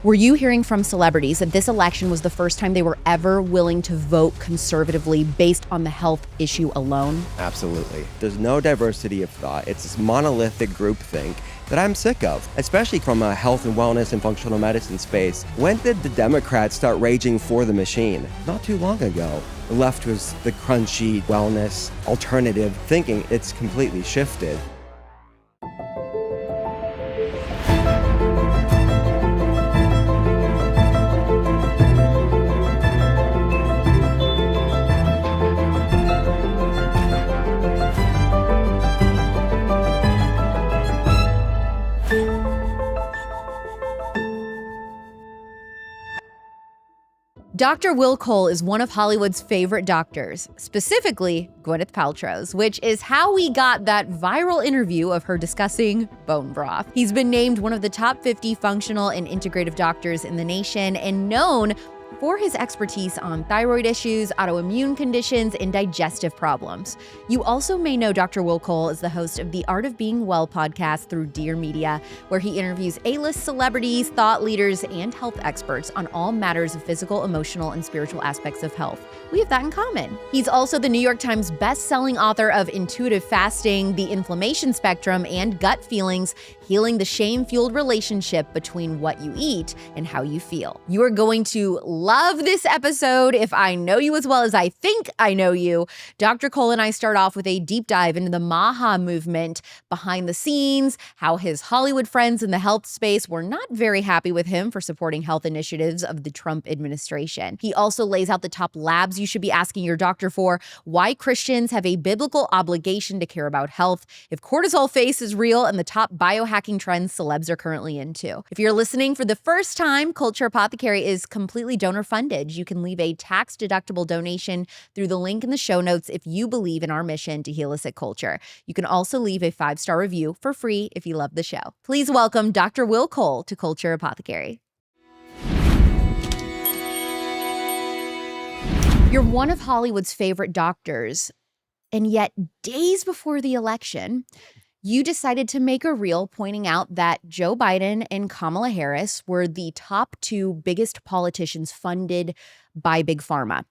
Were you hearing from celebrities that this election was the first time they were ever willing to vote conservatively based on the health issue alone? Absolutely. There's no diversity of thought. It's this monolithic groupthink that I'm sick of, especially from a health and wellness and functional medicine space. When did the Democrats start raging for the machine? Not too long ago. The left was the crunchy wellness alternative thinking. It's completely shifted. Dr. Will Cole is one of Hollywood's favorite doctors, specifically Gwyneth Paltrow's, which is how we got that viral interview of her discussing bone broth. He's been named one of the top 50 functional and integrative doctors in the nation and known for his expertise on thyroid issues, autoimmune conditions, and digestive problems. You also may know Dr. Will Cole as the host of the Art of Being Well podcast through Dear Media, where he interviews A-list celebrities, thought leaders, and health experts on all matters of physical, emotional, and spiritual aspects of health. We have that in common. He's also the New York Times best-selling author of Intuitive Fasting, The Inflammation Spectrum, and Gut Feelings, Healing the Shame-Fueled Relationship Between What You Eat and How You Feel. You are going to love this episode if I know you as well as I think I know you. Dr. Cole and I start off with a deep dive into the Maha Movement, behind the scenes, how his Hollywood friends in the health space were not very happy with him for supporting health initiatives of the Trump administration. He also lays out the top labs you should be asking your doctor for, why Christians have a biblical obligation to care about health, if cortisol face is real, and the top biohacking trends celebs are currently into. If you're listening for the first time, Culture Apothecary is completely donor funded. You can leave a tax-deductible donation through the link in the show notes if you believe in our mission to heal us at Culture. You can also leave a 5-star review for free if you love the show. Please welcome Dr. Will Cole to Culture Apothecary. You're one of Hollywood's favorite doctors, and yet days before the election, you decided to make a reel pointing out that Joe Biden and Kamala Harris were the top 2 biggest politicians funded by Big Pharma.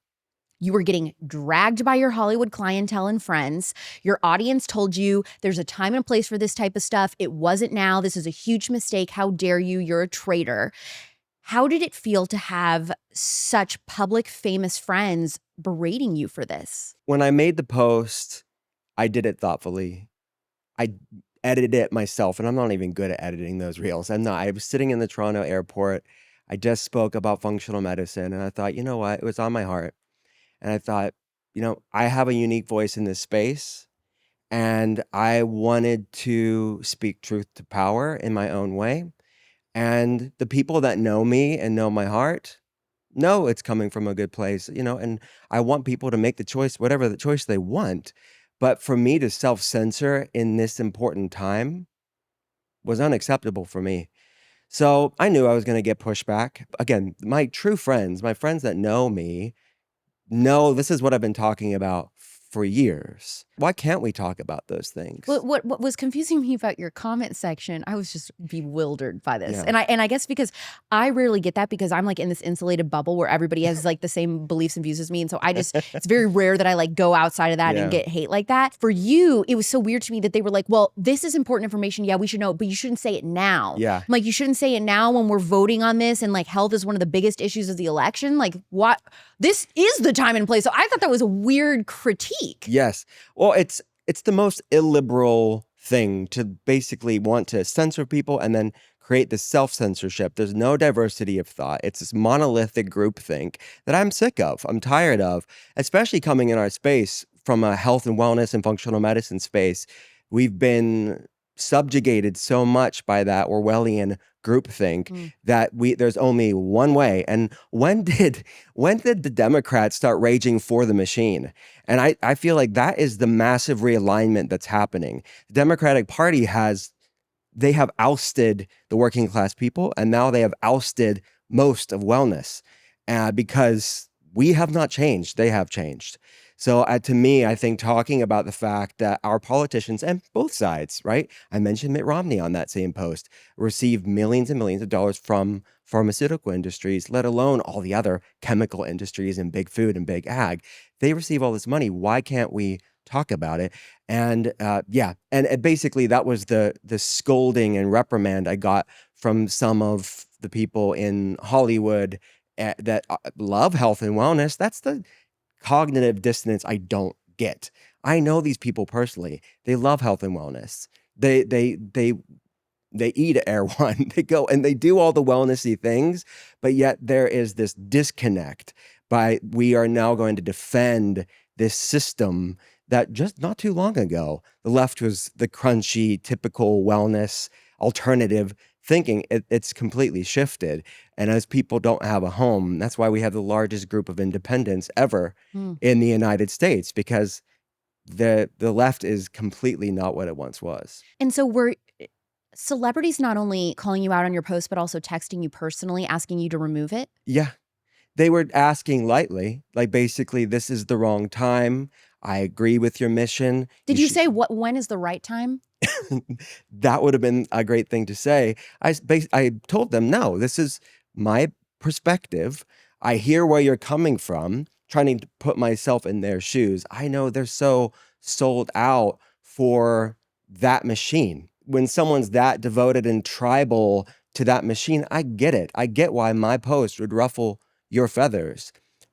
You were getting dragged by your Hollywood clientele and friends. Your audience told you there's a time and a place for this type of stuff. It wasn't now. This is a huge mistake. How dare you? You're a traitor. How did it feel to have such public famous friends berating you for this? When I made the post, I did it thoughtfully. I edited it myself, and I'm not even good at editing those reels. I was sitting in the Toronto airport. I just spoke about functional medicine, and I thought, you know what? It was on my heart. And I thought, I have a unique voice in this space, and I wanted to speak truth to power in my own way. And the people that know me and know my heart know it's coming from a good place, and I want people to make the choice, whatever the choice they want. But for me to self-censor in this important time was unacceptable for me. So I knew I was going to get pushback. Again, my true friends, my friends that know me, know this is what I've been talking about for years. Why can't we talk about those things? What was confusing me about your comment section, I was just bewildered by this. Yeah. And I guess because I rarely get that because I'm like in this insulated bubble where everybody has like the same beliefs and views as me. And so it's very rare that I like go outside of that and get hate like that. For you, it was so weird to me that they were like, well, this is important information. Yeah, we should know, but you shouldn't say it now. Yeah. I'm like, you shouldn't say it now when we're voting on this and like health is one of the biggest issues of the election. Like what? This is the time and place. So I thought that was a weird critique. Yes. Well, it's the most illiberal thing to basically want to censor people and then create this self-censorship. There's no diversity of thought. It's this monolithic groupthink that I'm sick of. I'm tired of, especially coming in our space from a health and wellness and functional medicine space. We've been subjugated so much by that Orwellian groupthink that there's only one way. And when did the Democrats start raging for the machine? And I feel like that is the massive realignment that's happening. The Democratic Party they have ousted the working class people, and now they have ousted most of wellness because we have not changed. They have changed. So to me, I think talking about the fact that our politicians and both sides, right? I mentioned Mitt Romney on that same post, receive millions and millions of dollars from pharmaceutical industries, let alone all the other chemical industries and big food and big ag. They receive all this money. Why can't we talk about it? And basically that was the scolding and reprimand I got from some of the people in Hollywood that love health and wellness. That's the cognitive dissonance I don't get. I know these people personally. They love health and wellness. They eat at Air One. They go and they do all the wellnessy things, but yet there is this disconnect by we are now going to defend this system that just not too long ago, the left was the crunchy, typical wellness alternative thinking. It's completely shifted. And as people don't have a home, that's why we have the largest group of independents ever in the United States, because the left is completely not what it once was. And so were celebrities not only calling you out on your post, but also texting you personally, asking you to remove it? Yeah. They were asking lightly, like basically, this is the wrong time. I agree with your mission. Did you say when is the right time? That would have been a great thing to say. I told them, no, this is my perspective. I hear where you're coming from, trying to put myself in their shoes. I know they're so sold out for that machine. When someone's that devoted and tribal to that machine, I get it. I get why my post would ruffle your feathers.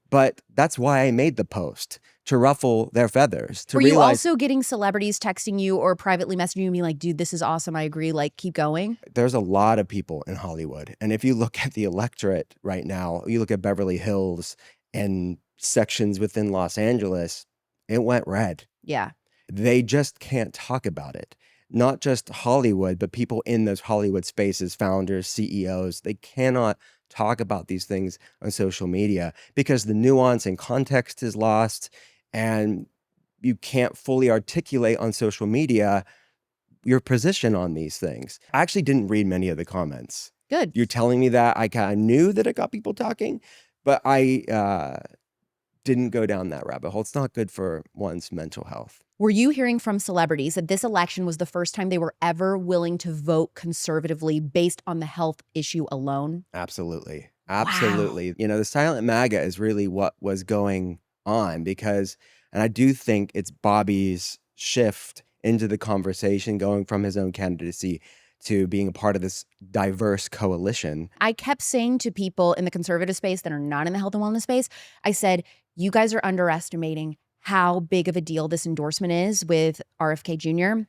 But that's why I made the post, to ruffle their feathers. Were you also getting celebrities texting you or privately messaging you and being like, dude, this is awesome, I agree, like, keep going? There's a lot of people in Hollywood. And if you look at the electorate right now, you look at Beverly Hills and sections within Los Angeles, it went red. Yeah. They just can't talk about it. Not just Hollywood, but people in those Hollywood spaces, founders, CEOs, they cannot talk about these things on social media because the nuance and context is lost, and you can't fully articulate on social media your position on these things. I actually didn't read many of the comments. Good. You're telling me that. I kind of knew that it got people talking, but I didn't go down that rabbit hole. It's not good for one's mental health. Were you hearing from celebrities that this election was the first time they were ever willing to vote conservatively based on the health issue alone? Absolutely. Wow. Absolutely. You know, the silent MAGA is really what was going on because, and I do think it's Bobby's shift into the conversation, going from his own candidacy to being a part of this diverse coalition. I kept saying to people in the conservative space that are not in the health and wellness space, I said, you guys are underestimating how big of a deal this endorsement is with RFK Jr.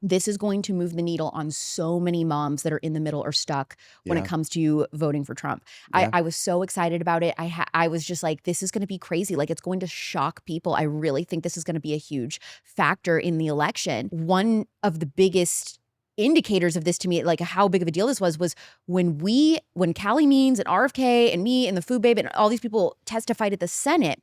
This is going to move the needle on so many moms that are in the middle or stuck when it comes to voting for Trump. Yeah. I was so excited about it. I was just like, this is going to be crazy. Like, it's going to shock people. I really think this is going to be a huge factor in the election. One of the biggest indicators of this to me, like how big of a deal this was when Callie Means and RFK and me and the Food Babe and all these people testified at the Senate,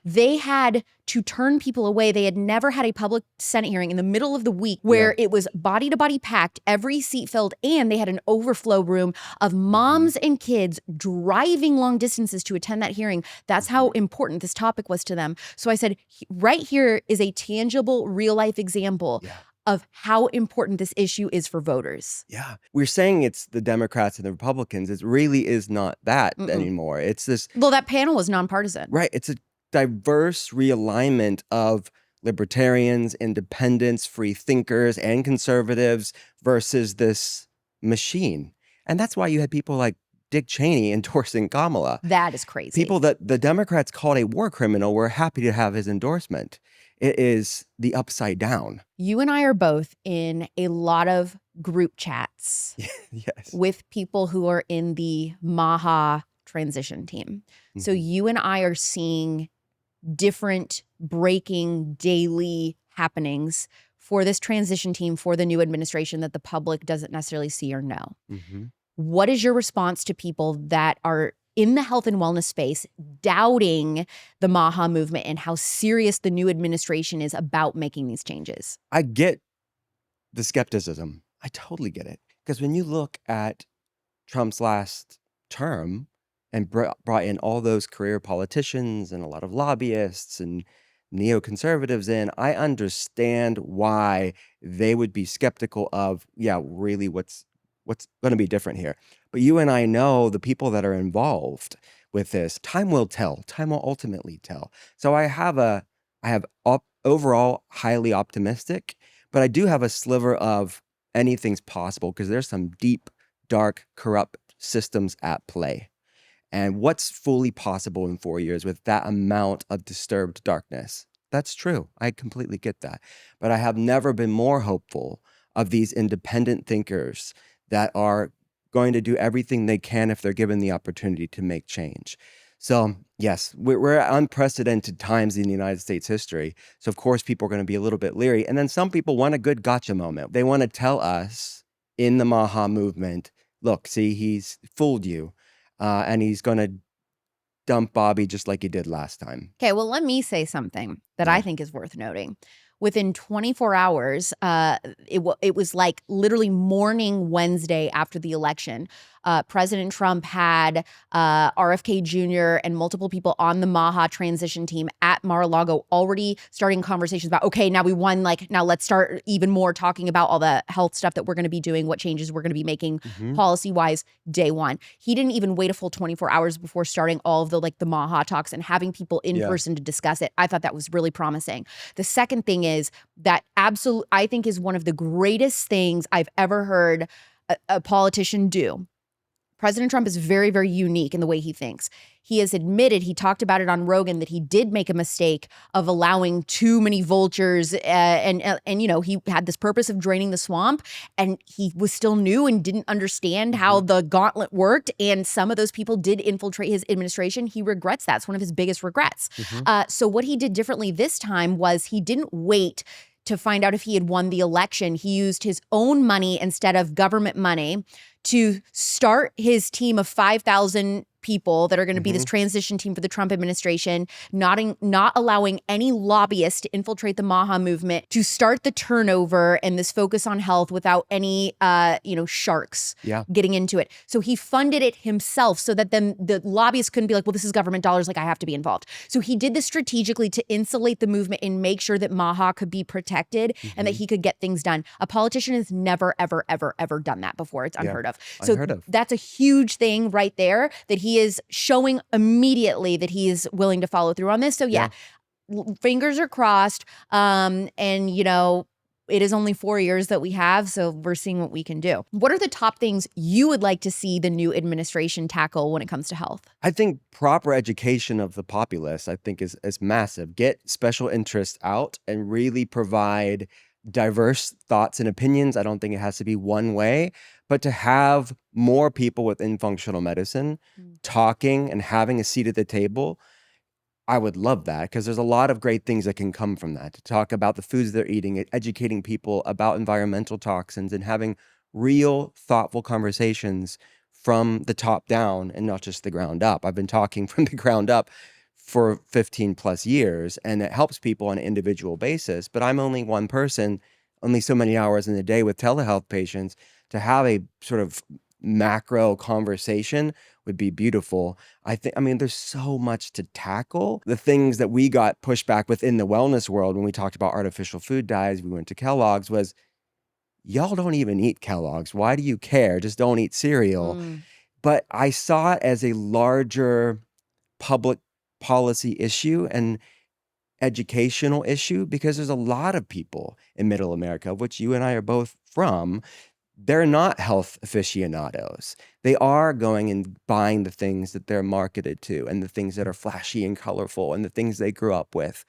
they had to turn people away. They had never had a public Senate hearing in the middle of the week where it was body to body packed, every seat filled, and they had an overflow room of moms and kids driving long distances to attend that hearing. That's how important this topic was to them. So I said, right here is a tangible, real life example of how important this issue is for voters. Yeah. We're saying it's the Democrats and the Republicans. It really is not that anymore. It's this. Well, that panel was nonpartisan. Right. It's a diverse realignment of libertarians, independents, free thinkers, and conservatives versus this machine. And that's why you had people like Dick Cheney endorsing Kamala. That is crazy. People that the Democrats called a war criminal were happy to have his endorsement. It is the upside down. You and I are both in a lot of group chats with people who are in the Maha transition team. So you and I are seeing different breaking daily happenings for this transition team, for the new administration that the public doesn't necessarily see or know. What is your response to people that are in the health and wellness space doubting the Maha movement and how serious the new administration is about making these changes? I get the skepticism. I totally get it. Because when you look at Trump's last term and brought in all those career politicians and a lot of lobbyists and neoconservatives in, I understand why they would be skeptical of, yeah, really what's going to be different here. But you and I know the people that are involved with this. Time will tell. Time will ultimately tell. So I have overall highly optimistic, but I do have a sliver of anything's possible because there's some deep, dark, corrupt systems at play. And what's fully possible in 4 years with that amount of disturbed darkness? That's true. I completely get that. But I have never been more hopeful of these independent thinkers that are going to do everything they can if they're given the opportunity to make change. So yes, we're at unprecedented times in the United States history. So of course, people are going to be a little bit leery. And then some people want a good gotcha moment. They want to tell us in the Maha Movement, look, see, he's fooled you. And he's going to dump Bobby just like he did last time. Okay, well, let me say something that I think is worth noting. Within 24 hours, it was like literally morning Wednesday after the election. President Trump had RFK Jr. and multiple people on the Maha transition team at Mar-a-Lago already starting conversations about, okay, now we won, like, now let's start even more talking about all the health stuff that we're going to be doing, what changes we're going to be making policy-wise day one. He didn't even wait a full 24 hours before starting all of the Maha talks and having people in person to discuss it. I thought that was really promising. The second thing is that I think is one of the greatest things I've ever heard a politician do. President Trump is very, very unique in the way he thinks. He has admitted, he talked about it on Rogan, that he did make a mistake of allowing too many vultures and you know, he had this purpose of draining the swamp, and he was still new and didn't understand how the gauntlet worked, and some of those people did infiltrate his administration. He regrets that. It's one of his biggest regrets. So what he did differently this time was he didn't wait to find out if he had won the election. He used his own money instead of government money to start his team of 5,000 people that are going to be this transition team for the Trump administration, not allowing any lobbyists to infiltrate the Maha movement, to start the turnover and this focus on health without any sharks getting into it. So he funded it himself so that then the lobbyists couldn't be like, well, this is government dollars, like I have to be involved. So he did this strategically to insulate the movement and make sure that Maha could be protected and that he could get things done. A politician has never, ever, ever, ever done that before. It's unheard of. So that's a huge thing right there, that he is showing immediately that he is willing to follow through on this. So fingers are crossed. And you know, it is only 4 years that we have, so we're seeing what we can do. What are the top things you would like to see the new administration tackle when it comes to health? I think proper education of the populace, I think, is massive. Get special interests out and really provide diverse thoughts and opinions. I don't think it has to be one way, but to have more people within functional medicine talking and having a seat at the table, I would love that, because there's a lot of great things that can come from that. To talk about the foods they're eating, educating people about environmental toxins, and having real, thoughtful conversations from the top down and not just the ground up. I've been talking from the ground up for 15 plus years, and it helps people on an individual basis. But I'm only one person, only so many hours in the day with telehealth patients. To have a sort of macro conversation would be beautiful. I mean, there's so much to tackle. The things that we got pushback within the wellness world when we talked about artificial food dyes, we went to Kellogg's, was, y'all don't even eat Kellogg's. Why do you care? Just don't eat cereal. But I saw it as a larger public policy issue and educational issue, because there's a lot of people in Middle America, of which you and I are both from. They're not health aficionados. They are going and buying the things that they're marketed to, and the things that are flashy and colorful, and the things they grew up with.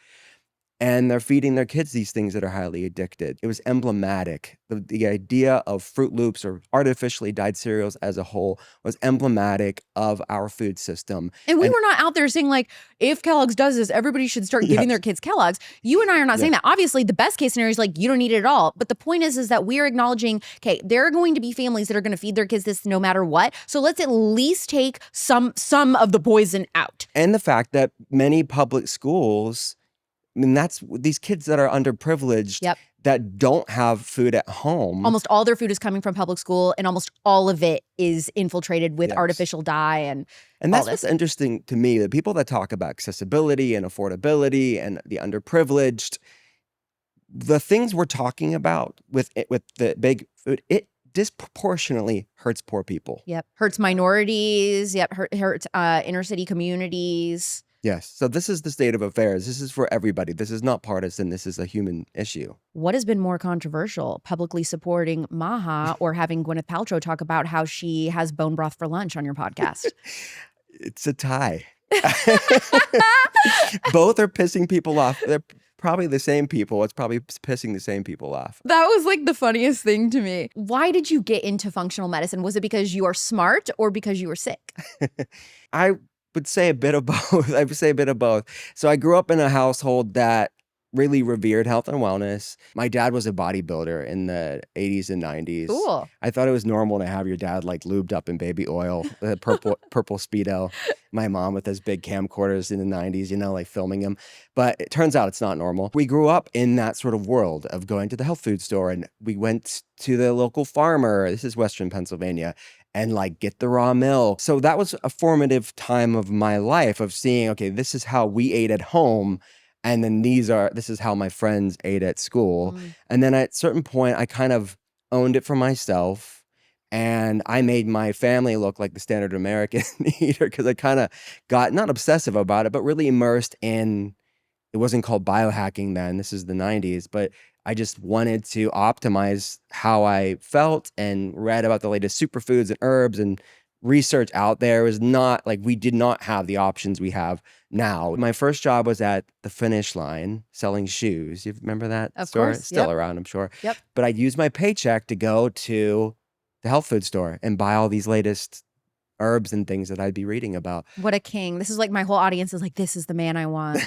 And they're feeding their kids these things that are highly addicted. It was emblematic. The idea of Fruit Loops or artificially dyed cereals as a whole was emblematic of our food system. And we were not out there saying, like, if Kellogg's does this, everybody should start giving their kids Kellogg's. You and I are not saying that. Obviously, the best case scenario is like, you don't need it at all. But the point is that we are acknowledging, okay, there are going to be families that are going to feed their kids this no matter what. So let's at least take some of the poison out. And the fact that many public schools, I mean, these kids that are underprivileged, that don't have food at home. Almost all their food is coming from public school, and almost all of it is infiltrated with artificial dye and that's what's interesting to me. The people that talk about accessibility and affordability and the underprivileged, the things we're talking about with the big food, it disproportionately hurts poor people. Yep. Hurts minorities. Yep. Hurts inner city communities. Yes. So this is the state of affairs. This is for everybody. This is not partisan. This is a human issue. What has been more controversial, publicly supporting Maha or having Gwyneth Paltrow talk about how she has bone broth for lunch on your podcast? It's a tie. Both are pissing people off. They're probably the same people. It's probably pissing the same people off. That was like the funniest thing to me. Why did you get into functional medicine? Was it because you are smart or because you were sick? I would say a bit of both. I would say a bit of both. So I grew up in a household that really revered health and wellness. My dad was a bodybuilder in the 80s and 90s. Cool. I thought it was normal to have your dad like lubed up in baby oil, purple Speedo. My mom with those big camcorders in the 90s, you know, like filming him. But it turns out it's not normal. We grew up in that sort of world of going to the health food store, and we went to the local farmer. This is Western Pennsylvania. And like get the raw milk. So that was a formative time of my life of seeing, okay, this is how we ate at home. And then this is how my friends ate at school. And then at a certain point, I kind of owned it for myself. And I made my family look like the standard American eater because I kind of got not obsessive about it, but really immersed in, it wasn't called biohacking then, this is the 90s, but I just wanted to optimize how I felt and read about the latest superfoods and herbs, and research out there was not like, we did not have the options we have now. My first job was at the Finish Line selling shoes. You remember that store? Course. It's still around, I'm sure. Yep. But I'd use my paycheck to go to the health food store and buy all these latest herbs and things that I'd be reading about. What a king. This is like my whole audience is like, this is the man I want.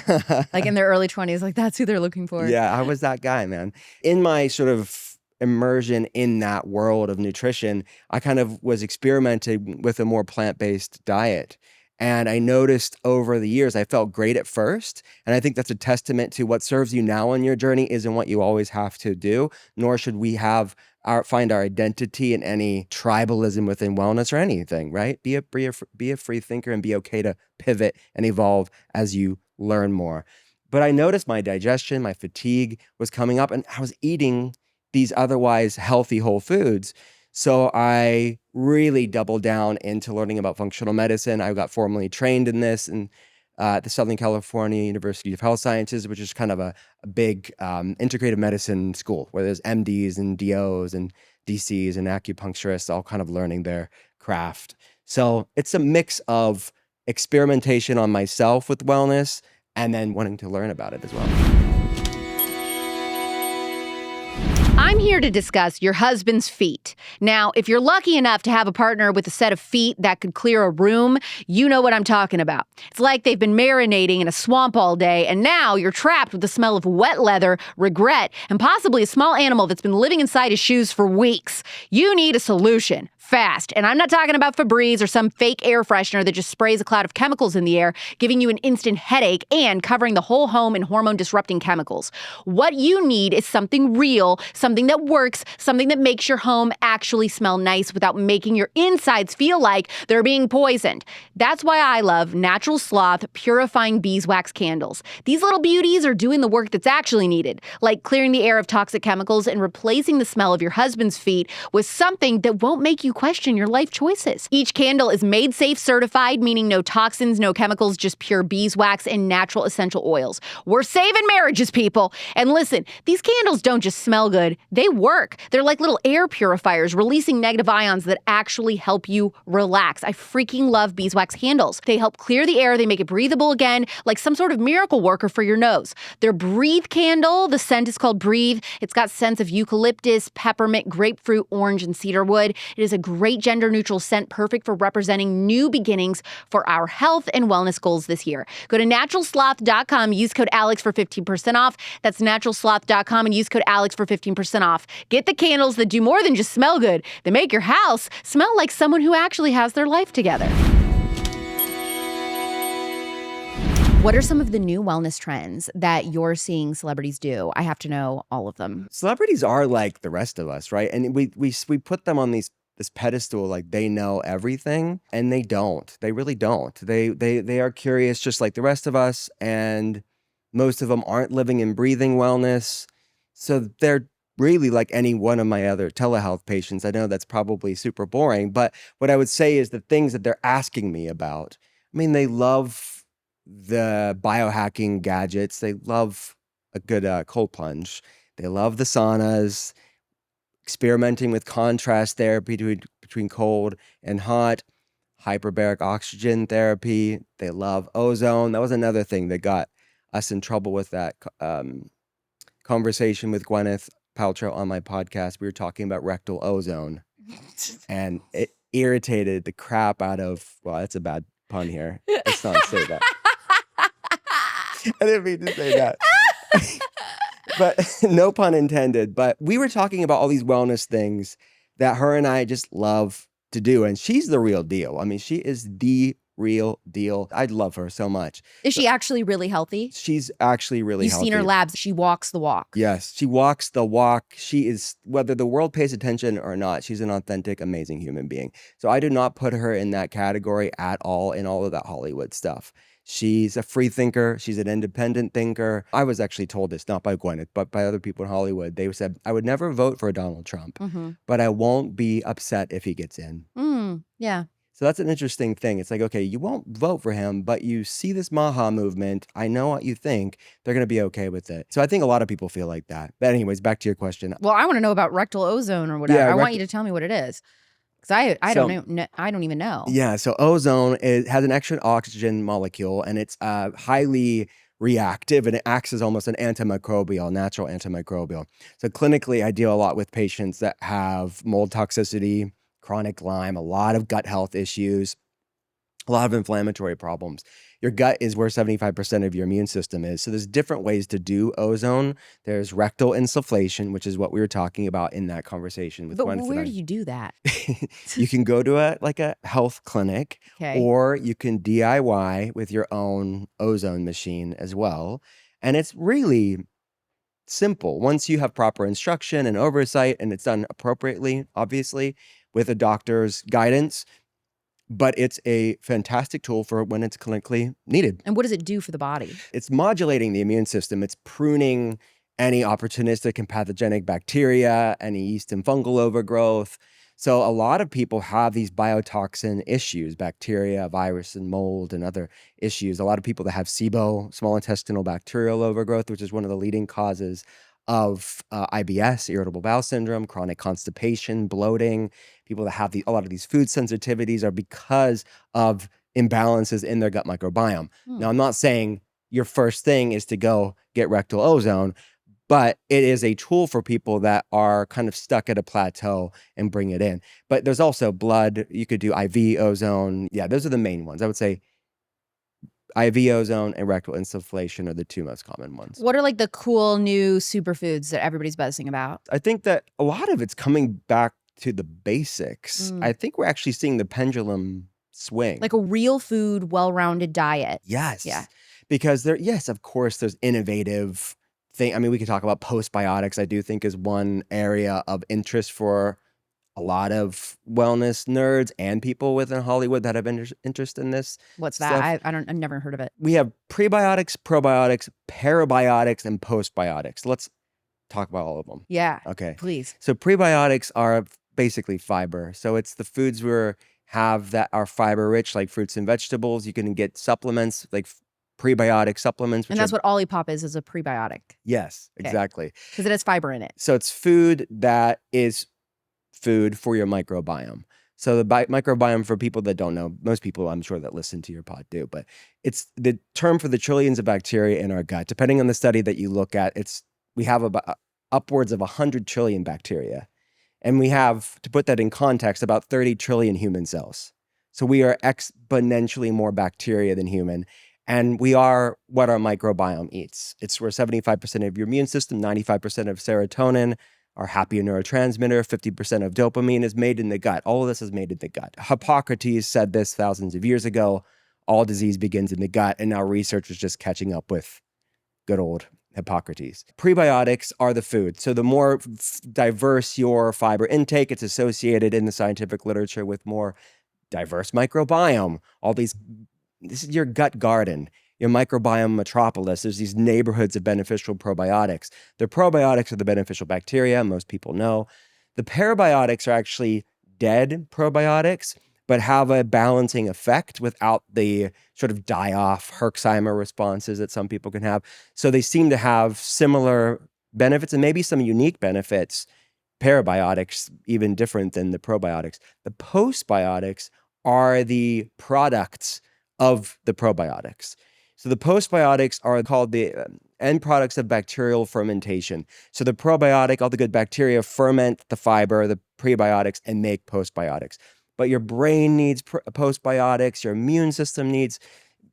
Like in their early 20s, like that's who they're looking for. Yeah, I was that guy, man. In my sort of immersion in that world of nutrition, I kind of was experimenting with a more plant-based diet. And I noticed over the years, I felt great at first. And I think that's a testament to what serves you now on your journey isn't what you always have to do, nor should we find our identity in any tribalism within wellness or anything, right? Be a free thinker and be okay to pivot and evolve as you learn more. But I noticed my digestion, my fatigue was coming up, and I was eating these otherwise healthy whole foods. So I really doubled down into learning about functional medicine. I got formally trained in this in the Southern California University of Health Sciences, which is kind of a big integrative medicine school where there's MDs and DOs and DCs and acupuncturists all kind of learning their craft. So it's a mix of experimentation on myself with wellness and then wanting to learn about it as well. I'm here to discuss your husband's feet. Now, if you're lucky enough to have a partner with a set of feet that could clear a room, you know what I'm talking about. It's like they've been marinating in a swamp all day, and now you're trapped with the smell of wet leather, regret, and possibly a small animal that's been living inside his shoes for weeks. You need a solution. Fast. And I'm not talking about Febreze or some fake air freshener that just sprays a cloud of chemicals in the air, giving you an instant headache and covering the whole home in hormone-disrupting chemicals. What you need is something real, something that works, something that makes your home actually smell nice without making your insides feel like they're being poisoned. That's why I love Natural Sloth Purifying Beeswax Candles. These little beauties are doing the work that's actually needed, like clearing the air of toxic chemicals and replacing the smell of your husband's feet with something that won't make you question your life choices. Each candle is Made Safe certified, meaning no toxins, no chemicals, just pure beeswax and natural essential oils. We're saving marriages, people. And listen, these candles don't just smell good, they work. They're like little air purifiers, releasing negative ions that actually help you relax. I freaking love beeswax candles. They help clear the air, they make it breathable again, like some sort of miracle worker for your nose. Their Breathe candle, the scent is called Breathe. It's got scents of eucalyptus, peppermint, grapefruit, orange, and cedarwood. It is a great gender-neutral scent, perfect for representing new beginnings for our health and wellness goals this year. Go to naturalsloth.com, use code Alex for 15% off. That's naturalsloth.com and use code Alex for 15% off. Get the candles that do more than just smell good. They make your house smell like someone who actually has their life together. What are some of the new wellness trends that you're seeing celebrities do? I have to know all of them. Celebrities are like the rest of us, right? And we put them on this pedestal like they know everything, and they don't. They really don't. They are curious just like the rest of us, and most of them aren't living and breathing wellness. So they're really like any one of my other telehealth patients. I know that's probably super boring, but what I would say is the things that they're asking me about. I mean, they love the biohacking gadgets. They love a good cold plunge. They love the saunas, experimenting with contrast therapy between cold and hot, hyperbaric oxygen therapy. They love ozone. That was another thing that got us in trouble with that conversation with Gwyneth Paltrow on my podcast. We were talking about rectal ozone, and it irritated the crap out of, well, that's a bad pun here. Let's not say that. I didn't mean to say that. But no pun intended. But we were talking about all these wellness things that her and I just love to do. And she's the real deal. I mean, she is the real deal. I love her so much. Is she actually really healthy? She's actually really You've healthy. seen her labs. She walks the walk. Yes, she walks the walk. She is, whether the world pays attention or not, she's an authentic, amazing human being. So I do not put her in that category at all in all of that Hollywood stuff. She's a free thinker. She's an independent thinker. I was actually told this, not by Gwyneth, but by other people in Hollywood. They said, I would never vote for Donald Trump, but I won't be upset if he gets in. Yeah. So that's an interesting thing. It's like, okay, you won't vote for him, but you see this Maha movement. I know what you think. They're going to be okay with it. So I think a lot of people feel like that. But anyways, back to your question. Well, I want to know about rectal ozone or whatever. Yeah, I want you to tell me what it is. Because I don't even know. Yeah, so ozone has an extra oxygen molecule, and it's highly reactive, and it acts as almost an antimicrobial, natural antimicrobial. So clinically, I deal a lot with patients that have mold toxicity, chronic Lyme, a lot of gut health issues, a lot of inflammatory problems. Your gut is where 75% of your immune system is. So there's different ways to do ozone. There's rectal insufflation, which is what we were talking about in that conversation with Gwyneth. But where do you do that? You can go to a health clinic, or you can DIY with your own ozone machine as well. And it's really simple. Once you have proper instruction and oversight, and it's done appropriately, obviously, with a doctor's guidance, but it's a fantastic tool for when it's clinically needed. And what does it do for the body? It's modulating the immune system. It's pruning any opportunistic and pathogenic bacteria, any yeast and fungal overgrowth. So a lot of people have these biotoxin issues, bacteria, virus, and mold, and other issues. A lot of people that have SIBO, small intestinal bacterial overgrowth, which is one of the leading causes of IBS, irritable bowel syndrome, chronic constipation, bloating. People that have a lot of these food sensitivities are because of imbalances in their gut microbiome. Now, I'm not saying your first thing is to go get rectal ozone, but it is a tool for people that are kind of stuck at a plateau and bring it in. But there's also blood. You could do IV ozone. Yeah, those are the main ones. I would say IV ozone and rectal insufflation are the two most common ones. What are like the cool new superfoods that everybody's buzzing about? I think that a lot of it's coming back to the basics. I think we're actually seeing the pendulum swing. Like a real food, well-rounded diet. Yes. Yeah. Because yes, of course, there's innovative thing. I mean, we could talk about postbiotics, I do think is one area of interest for a lot of wellness nerds and people within Hollywood that have interest in this. What's stuff. that? I've never heard of it. We have prebiotics, probiotics, parabiotics, and postbiotics. Let's talk about all of them. Yeah. Okay. Please. So prebiotics are basically fiber. So it's the foods we have that are fiber rich, like fruits and vegetables. You can get supplements like prebiotic supplements. And that's what Olipop is a prebiotic. Yes, exactly. Because it has fiber in it. So it's food that is food for your microbiome. So the microbiome, for people that don't know, most people I'm sure that listen to your pod do, but it's the term for the trillions of bacteria in our gut. Depending on the study that you look at, we have about upwards of 100 trillion bacteria. And we have, to put that in context, about 30 trillion human cells. So we are exponentially more bacteria than human. And we are what our microbiome eats. It's where 75% of your immune system, 95% of serotonin, our happy neurotransmitter, 50% of dopamine is made in the gut. All of this is made in the gut. Hippocrates said this thousands of years ago. all disease begins in the gut, and now research is just catching up with good old Hippocrates. Prebiotics are the food. So the more diverse your fiber intake, it's associated in the scientific literature with more diverse microbiome. This is your gut garden, your microbiome metropolis. There's these neighborhoods of beneficial probiotics. The probiotics are the beneficial bacteria, most people know. The parabiotics are actually dead probiotics, but have a balancing effect without the sort of die-off Herxheimer responses that some people can have. So they seem to have similar benefits and maybe some unique benefits, parabiotics even different than the probiotics. The postbiotics are the products of the probiotics. So the postbiotics are called the end products of bacterial fermentation. So the probiotic, all the good bacteria ferment the fiber, the prebiotics, and make postbiotics. But your brain needs postbiotics, your immune system needs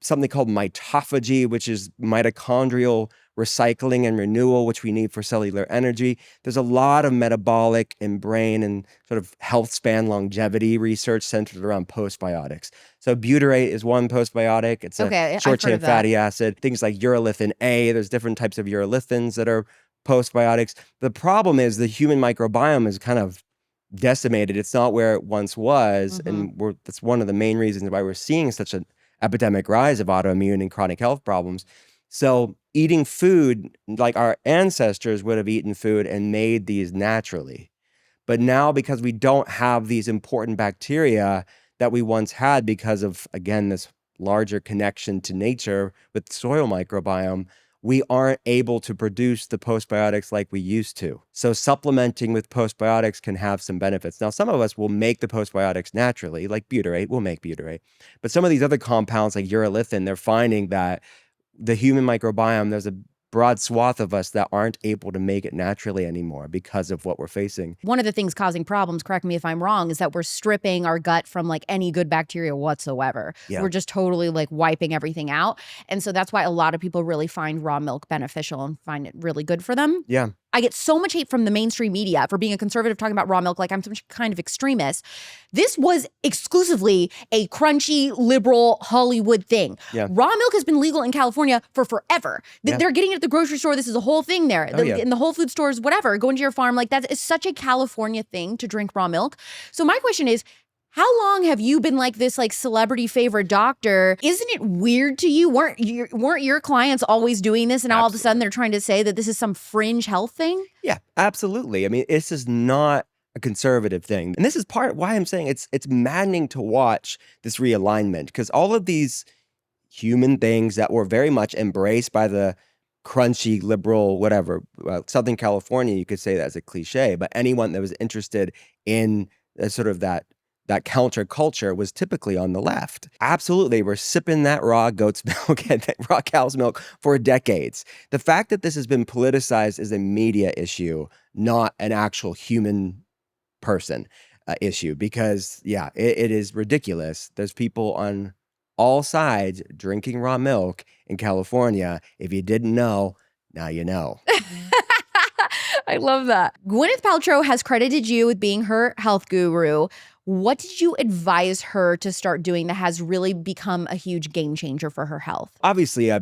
something called mitophagy, which is mitochondrial recycling and renewal, which we need for cellular energy. There's a lot of metabolic and brain and sort of health span longevity research centered around postbiotics. So butyrate is one postbiotic. It's a short-chain fatty acid. Things like urolithin A, there's different types of urolithins that are postbiotics. The problem is the human microbiome is kind of decimated. It's not where it once was. And that's one of the main reasons why we're seeing such an epidemic rise of autoimmune and chronic health problems. So eating food like our ancestors would have eaten food and made these naturally. But now, because we don't have these important bacteria that we once had because of, again, this larger connection to nature with soil microbiome, we aren't able to produce the postbiotics like we used to. So supplementing with postbiotics can have some benefits. Now, some of us will make the postbiotics naturally, like butyrate, we'll make butyrate. But some of these other compounds like urolithin, they're finding that the human microbiome, there's a broad swath of us that aren't able to make it naturally anymore because of what we're facing. One of the things causing problems, correct me if I'm wrong, is that we're stripping our gut from like any good bacteria whatsoever. Yeah. We're just totally like wiping everything out. And so that's why a lot of people really find raw milk beneficial and find it really good for them. Yeah. I get so much hate from the mainstream media for being a conservative talking about raw milk like I'm some kind of extremist. This was exclusively a crunchy, liberal Hollywood thing. Yeah. Raw milk has been legal in California for forever. Yeah. They're getting it at the grocery store. This is a whole thing there. Yeah. In the Whole Food stores, whatever, go into your farm. Like that is such a California thing to drink raw milk. So my question is, how long have you been like this like celebrity favorite doctor? Isn't it weird to you? Weren't your clients always doing this and now all of a sudden they're trying to say that this is some fringe health thing? Yeah, absolutely. I mean, this is not a conservative thing. And this is part why I'm saying it's maddening to watch this realignment, because all of these human things that were very much embraced by the crunchy, liberal, whatever, Southern California, you could say that as a cliche, but anyone that was interested in sort of that counterculture was typically on the left. Absolutely, we're sipping that raw goat's milk and that raw cow's milk for decades. The fact that this has been politicized is a media issue, not an actual human person issue, because yeah, it is ridiculous. There's people on all sides drinking raw milk in California. If you didn't know, now you know. I love that. Gwyneth Paltrow has credited you with being her health guru. What did you advise her to start doing that has really become a huge game changer for her health? Obviously, I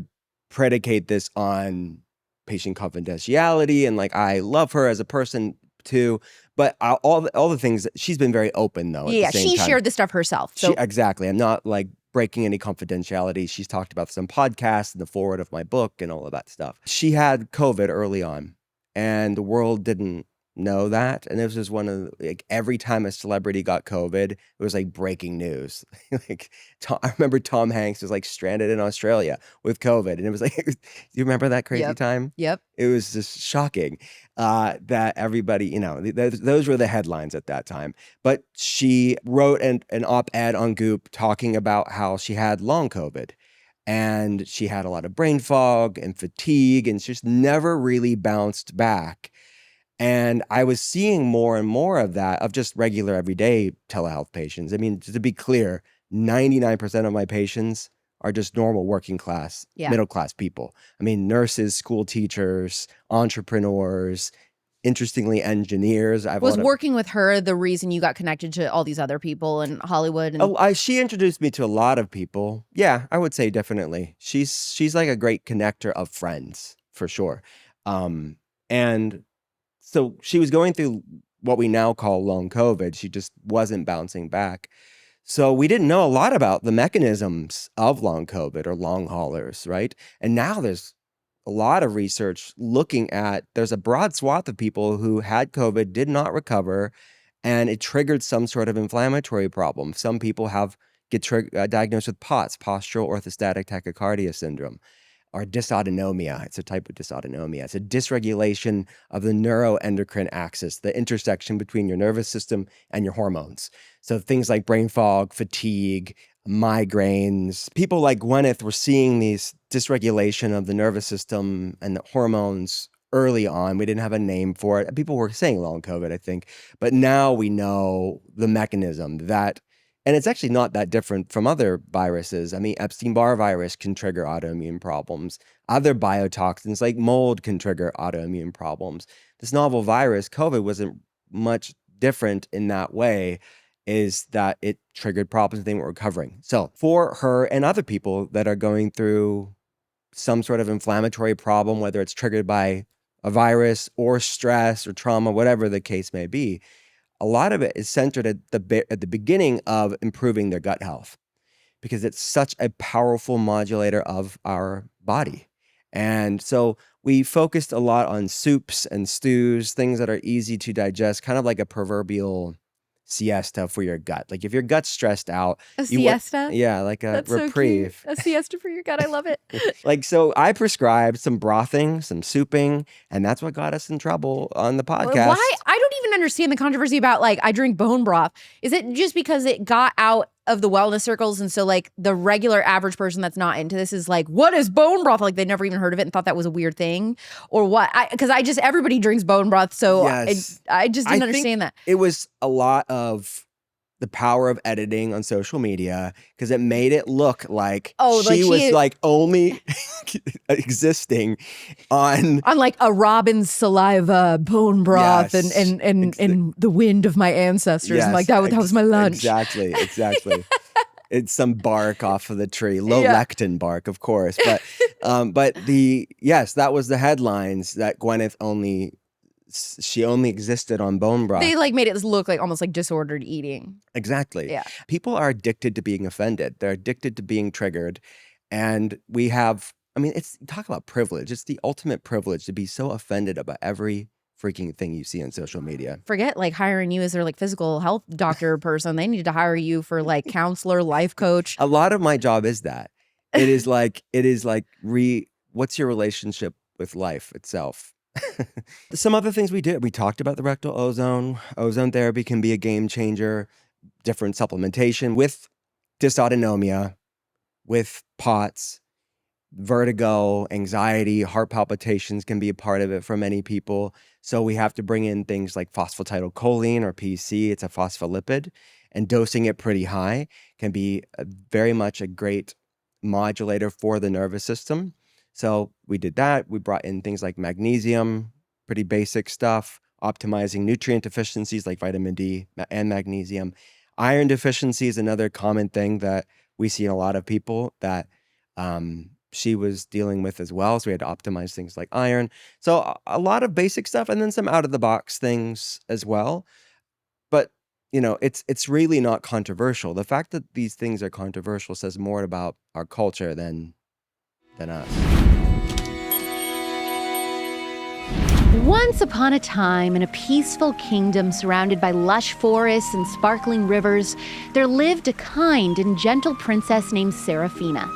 predicate this on patient confidentiality, and like I love her as a person too. But all the things, she's been very open though. Yeah, at the same she time. shared this stuff herself. So Exactly. I'm not like breaking any confidentiality. She's talked about some podcasts and the forward of my book and all of that stuff. She had COVID early on, and the world didn't know that. And this was one of like every time a celebrity got COVID, it was like breaking news. Like I remember Tom Hanks was like stranded in Australia with COVID, and it was like, do you remember that crazy time? Yep. It was just shocking that everybody, you know, those were the headlines at that time. But she wrote an op-ed on Goop talking about how she had long COVID. And she had a lot of brain fog and fatigue, and she just never really bounced back. And I was seeing more and more of that, of just regular everyday telehealth patients. I mean, to be clear, 99% of my patients are just normal working class, middle class people. I mean, nurses, school teachers, entrepreneurs, interestingly engineers. Was working with her the reason you got connected to all these other people in Hollywood? She introduced me to a lot of people. Yeah, I would say definitely. She's like a great connector of friends for sure. And so she was going through what we now call long COVID. She just wasn't bouncing back. So we didn't know a lot about the mechanisms of long COVID or long haulers, right? And now there's a lot of research looking at, there's a broad swath of people who had COVID, did not recover, and it triggered some sort of inflammatory problem. Some people get diagnosed with POTS, postural orthostatic tachycardia syndrome, or dysautonomia. It's a type of dysautonomia. It's a dysregulation of the neuroendocrine axis, the intersection between your nervous system and your hormones. So things like brain fog, fatigue, migraines. People like Gwyneth were seeing these dysregulation of the nervous system and the hormones early on. We didn't have a name for it. People were saying long COVID, I think. But now we know the mechanism that, and it's actually not that different from other viruses. I mean, Epstein-Barr virus can trigger autoimmune problems. Other biotoxins like mold can trigger autoimmune problems. This novel virus, COVID, wasn't much different in that way, is that it triggered problems they weren't recovering. So for her and other people that are going through some sort of inflammatory problem, whether it's triggered by a virus or stress or trauma, whatever the case may be, a lot of it is centered at the beginning of improving their gut health, because it's such a powerful modulator of our body. And so we focused a lot on soups and stews, things that are easy to digest, kind of like a proverbial siesta for your gut. Like if your gut's stressed out. A siesta? Yeah, like a That's reprieve. So cute. A siesta for your gut. I love it. Like, so I prescribed some brothing, some souping, and that's what got us in trouble on the podcast. Why? I don't even understand the controversy about, like, I drink bone broth. Is it just because it got out of the wellness circles, and so, like, the regular average person that's not into this is like, what is bone broth? Like, they never even heard of it and thought that was a weird thing, or what? Because everybody drinks bone broth, so yes. I just didn't understand that. It was a lot of the power of editing on social media, because it made it look like she was like only existing on like a robin's saliva, bone broth, and the wind of my ancestors. Yes, and like that was my lunch. Exactly. It's some bark off of the tree, low lectin bark, of course. But that was the headlines, that Gwyneth only existed on bone broth. They like made it look like almost like disordered eating. Exactly. Yeah. People are addicted to being offended. They're addicted to being triggered. And we have, talk about privilege. It's the ultimate privilege to be so offended about every freaking thing you see on social media. Forget like hiring you as their like physical health doctor person. They need to hire you for like counselor, life coach. A lot of my job is that. It is like what's your relationship with life itself? Some other things we did. We talked about the rectal ozone. Ozone therapy can be a game changer. Different supplementation with dysautonomia, with POTS, vertigo, anxiety, heart palpitations can be a part of it for many people. So we have to bring in things like phosphatidylcholine, or PC. It's a phospholipid, and dosing it pretty high can be very much a great modulator for the nervous system. So we did that. We brought in things like magnesium, pretty basic stuff, optimizing nutrient deficiencies like vitamin D and magnesium. Iron deficiency is another common thing that we see in a lot of people that she was dealing with as well. So we had to optimize things like iron. So a lot of basic stuff, and then some out-of-the-box things as well. But it's really not controversial. The fact that these things are controversial says more about our culture than us. Once upon a time, in a peaceful kingdom surrounded by lush forests and sparkling rivers, there lived a kind and gentle princess named Seraphina.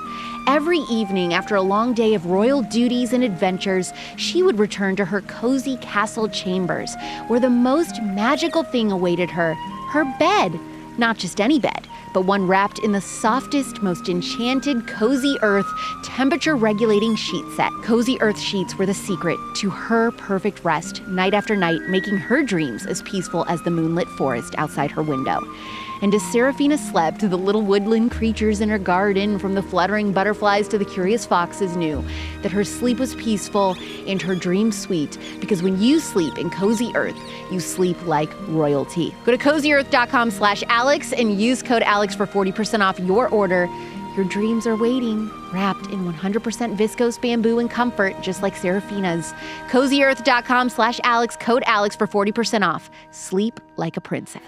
Every evening, after a long day of royal duties and adventures, she would return to her cozy castle chambers, where the most magical thing awaited her, her bed. Not just any bed, but one wrapped in the softest, most enchanted Cozy Earth temperature-regulating sheet set. Cozy Earth sheets were the secret to her perfect rest night after night, making her dreams as peaceful as the moonlit forest outside her window. And as Serafina slept, the little woodland creatures in her garden, from the fluttering butterflies to the curious foxes, knew that her sleep was peaceful and her dreams sweet, because when you sleep in Cozy Earth, you sleep like royalty. Go to cozyearth.com/Alex and use code Alex for 40% off your order. Your dreams are waiting, wrapped in 100% viscose bamboo and comfort, just like Serafina's. cozyearth.com/Alex, code Alex for 40% off. Sleep like a princess.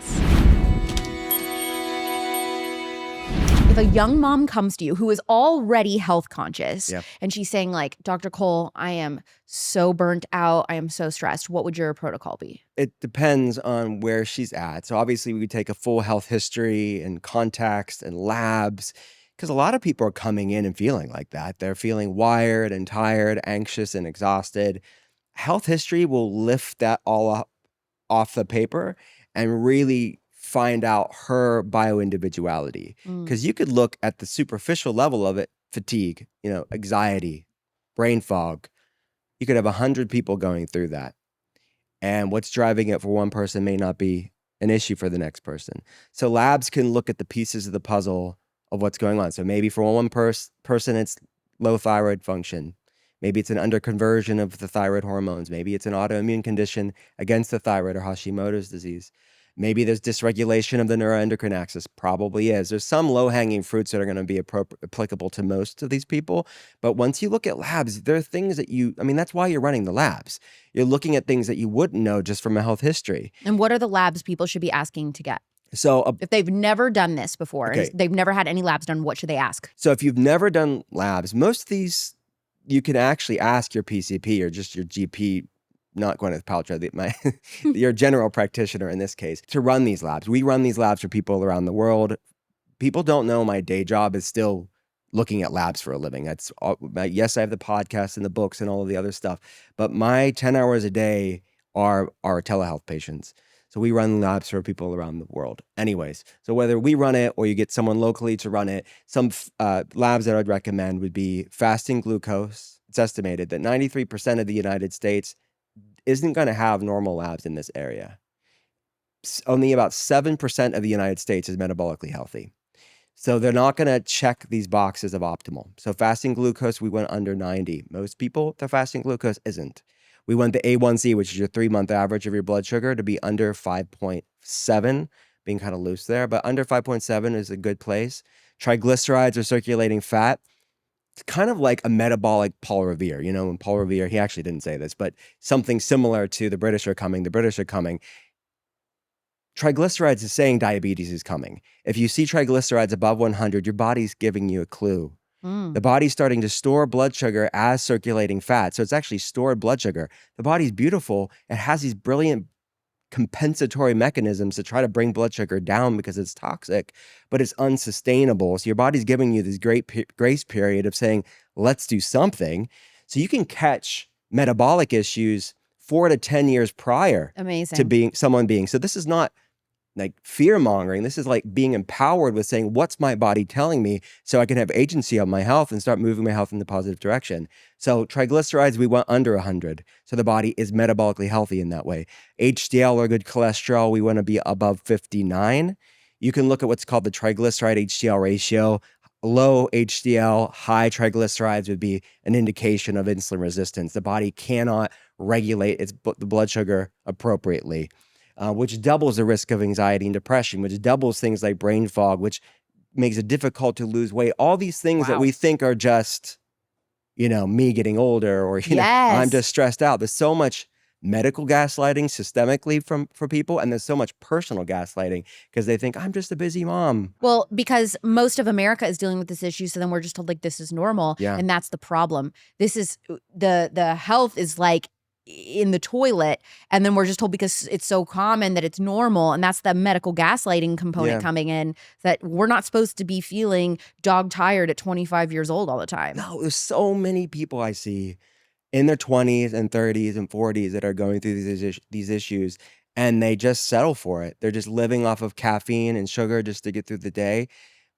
If a young mom comes to you who is already health conscious Yep. and she's saying like, Dr. Cole, I am so burnt out, I am so stressed, what would your protocol be? It depends on where she's at. So obviously we take a full health history and context and labs, because a lot of people are coming in and feeling like that. They're feeling wired and tired, anxious and exhausted. Health history will lift that all up off the paper and really find out her bioindividuality. Because you could look at the superficial level of it, fatigue, anxiety, brain fog. You could have 100 people going through that. And what's driving it for one person may not be an issue for the next person. So labs can look at the pieces of the puzzle of what's going on. So maybe for one person, it's low thyroid function. Maybe it's an underconversion of the thyroid hormones. Maybe it's an autoimmune condition against the thyroid or Hashimoto's disease. Maybe there's dysregulation of the neuroendocrine axis. Probably is. There's some low-hanging fruits that are going to be applicable to most of these people. But once you look at labs, there are things that that's why you're running the labs. You're looking at things that you wouldn't know just from a health history. And what are the labs people should be asking to get? So if they've never done this before, Okay. they've never had any labs done, what should they ask? So if you've never done labs, most of these, you can actually ask your PCP or just your GP, not Gwyneth Paltrow, your general practitioner in this case, to run these labs. We run these labs for people around the world. People don't know my day job is still looking at labs for a living. Yes, I have the podcast and the books and all of the other stuff, but my 10 hours a day are telehealth patients. So we run labs for people around the world. Anyways, so whether we run it or you get someone locally to run it, some labs that I'd recommend would be fasting glucose. It's estimated that 93% of the United States isn't going to have normal labs in this area. Only about 7% of the United States is metabolically healthy. So they're not going to check these boxes of optimal. So fasting glucose, we went under 90. Most people, their fasting glucose isn't. We want the A1C, which is your 3-month average of your blood sugar, to be under 5.7, being kind of loose there, but under 5.7 is a good place. Triglycerides or circulating fat, it's kind of like a metabolic Paul Revere. When Paul Revere, he actually didn't say this, but something similar to the British are coming. Triglycerides is saying diabetes is coming. If you see triglycerides above 100, your body's giving you a clue. The body's starting to store blood sugar as circulating fat. So it's actually stored blood sugar. The body's beautiful. It has these brilliant compensatory mechanisms to try to bring blood sugar down because it's toxic, but it's unsustainable. So your body's giving you this great grace period of saying, let's do something. So you can catch metabolic issues 4 to 10 years prior to someone being. So this is not like fear mongering. This is like being empowered with saying, what's my body telling me so I can have agency on my health and start moving my health in the positive direction. So triglycerides, we went under 100. So the body is metabolically healthy in that way. HDL or good cholesterol, we want to be above 59. You can look at what's called the triglyceride HDL ratio. Low HDL, high triglycerides would be an indication of insulin resistance. The body cannot regulate the blood sugar appropriately. Which doubles the risk of anxiety and depression, which doubles things like brain fog, which makes it difficult to lose weight. All these things that we think are just, me getting older or, I'm just stressed out. There's so much medical gaslighting systemically for people, and there's so much personal gaslighting because they think, I'm just a busy mom. Well, because most of America is dealing with this issue, so then we're just told like this is normal, and that's the problem. This is the health is like in the toilet, and then we're just told because it's so common that it's normal, and that's the medical gaslighting component coming in, that we're not supposed to be feeling dog tired at 25 years old all the time. No, there's so many people I see in their 20s and 30s and 40s that are going through these issues, and they just settle for it. They're just living off of caffeine and sugar just to get through the day.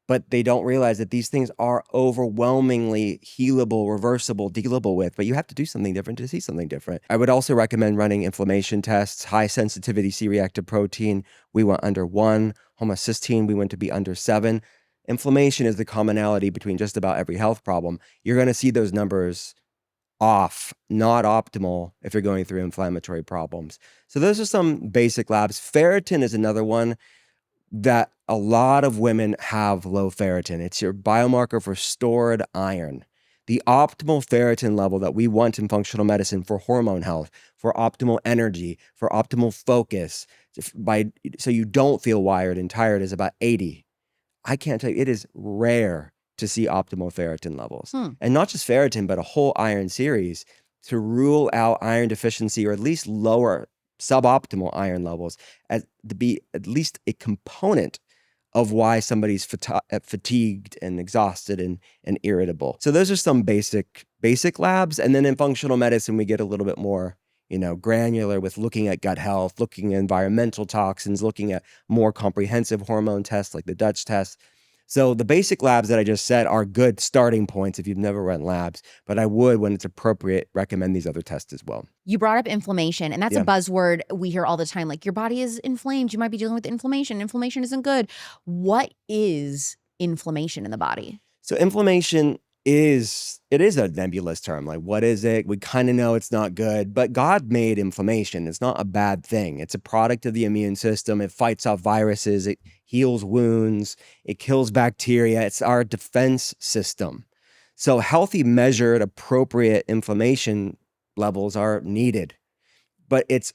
but they don't realize that these things are overwhelmingly healable, reversible, dealable with, but you have to do something different to see something different. I would also recommend running inflammation tests, high sensitivity C-reactive protein. We went under 1, homocysteine, we went to be under 7. Inflammation is the commonality between just about every health problem. You're going to see those numbers off, not optimal if you're going through inflammatory problems. So those are some basic labs. Ferritin is another one that a lot of women have low ferritin. It's your biomarker for stored iron. The optimal ferritin level that we want in functional medicine for hormone health, for optimal energy, for optimal focus, so you don't feel wired and tired is about 80. I can't tell you, it is rare to see optimal ferritin levels. And not just ferritin, but a whole iron series to rule out iron deficiency or at least lower suboptimal iron levels as to be at least a component of why somebody's fatigued and exhausted and irritable. So those are some basic labs. And then in functional medicine, we get a little bit more granular with looking at gut health, looking at environmental toxins, looking at more comprehensive hormone tests like the Dutch test. So the basic labs that I just said are good starting points if you've never run labs, but I would, when it's appropriate, recommend these other tests as well. You brought up inflammation, and that's a buzzword we hear all the time. Like, your body is inflamed. You might be dealing with inflammation. Inflammation isn't good. What is inflammation in the body? So inflammation is a nebulous term. Like, what is it? We kind of know it's not good, but God made inflammation. It's not a bad thing. It's a product of the immune system. It fights off viruses. It heals wounds. It kills bacteria. It's our defense system. So healthy, measured, appropriate inflammation levels are needed, but it's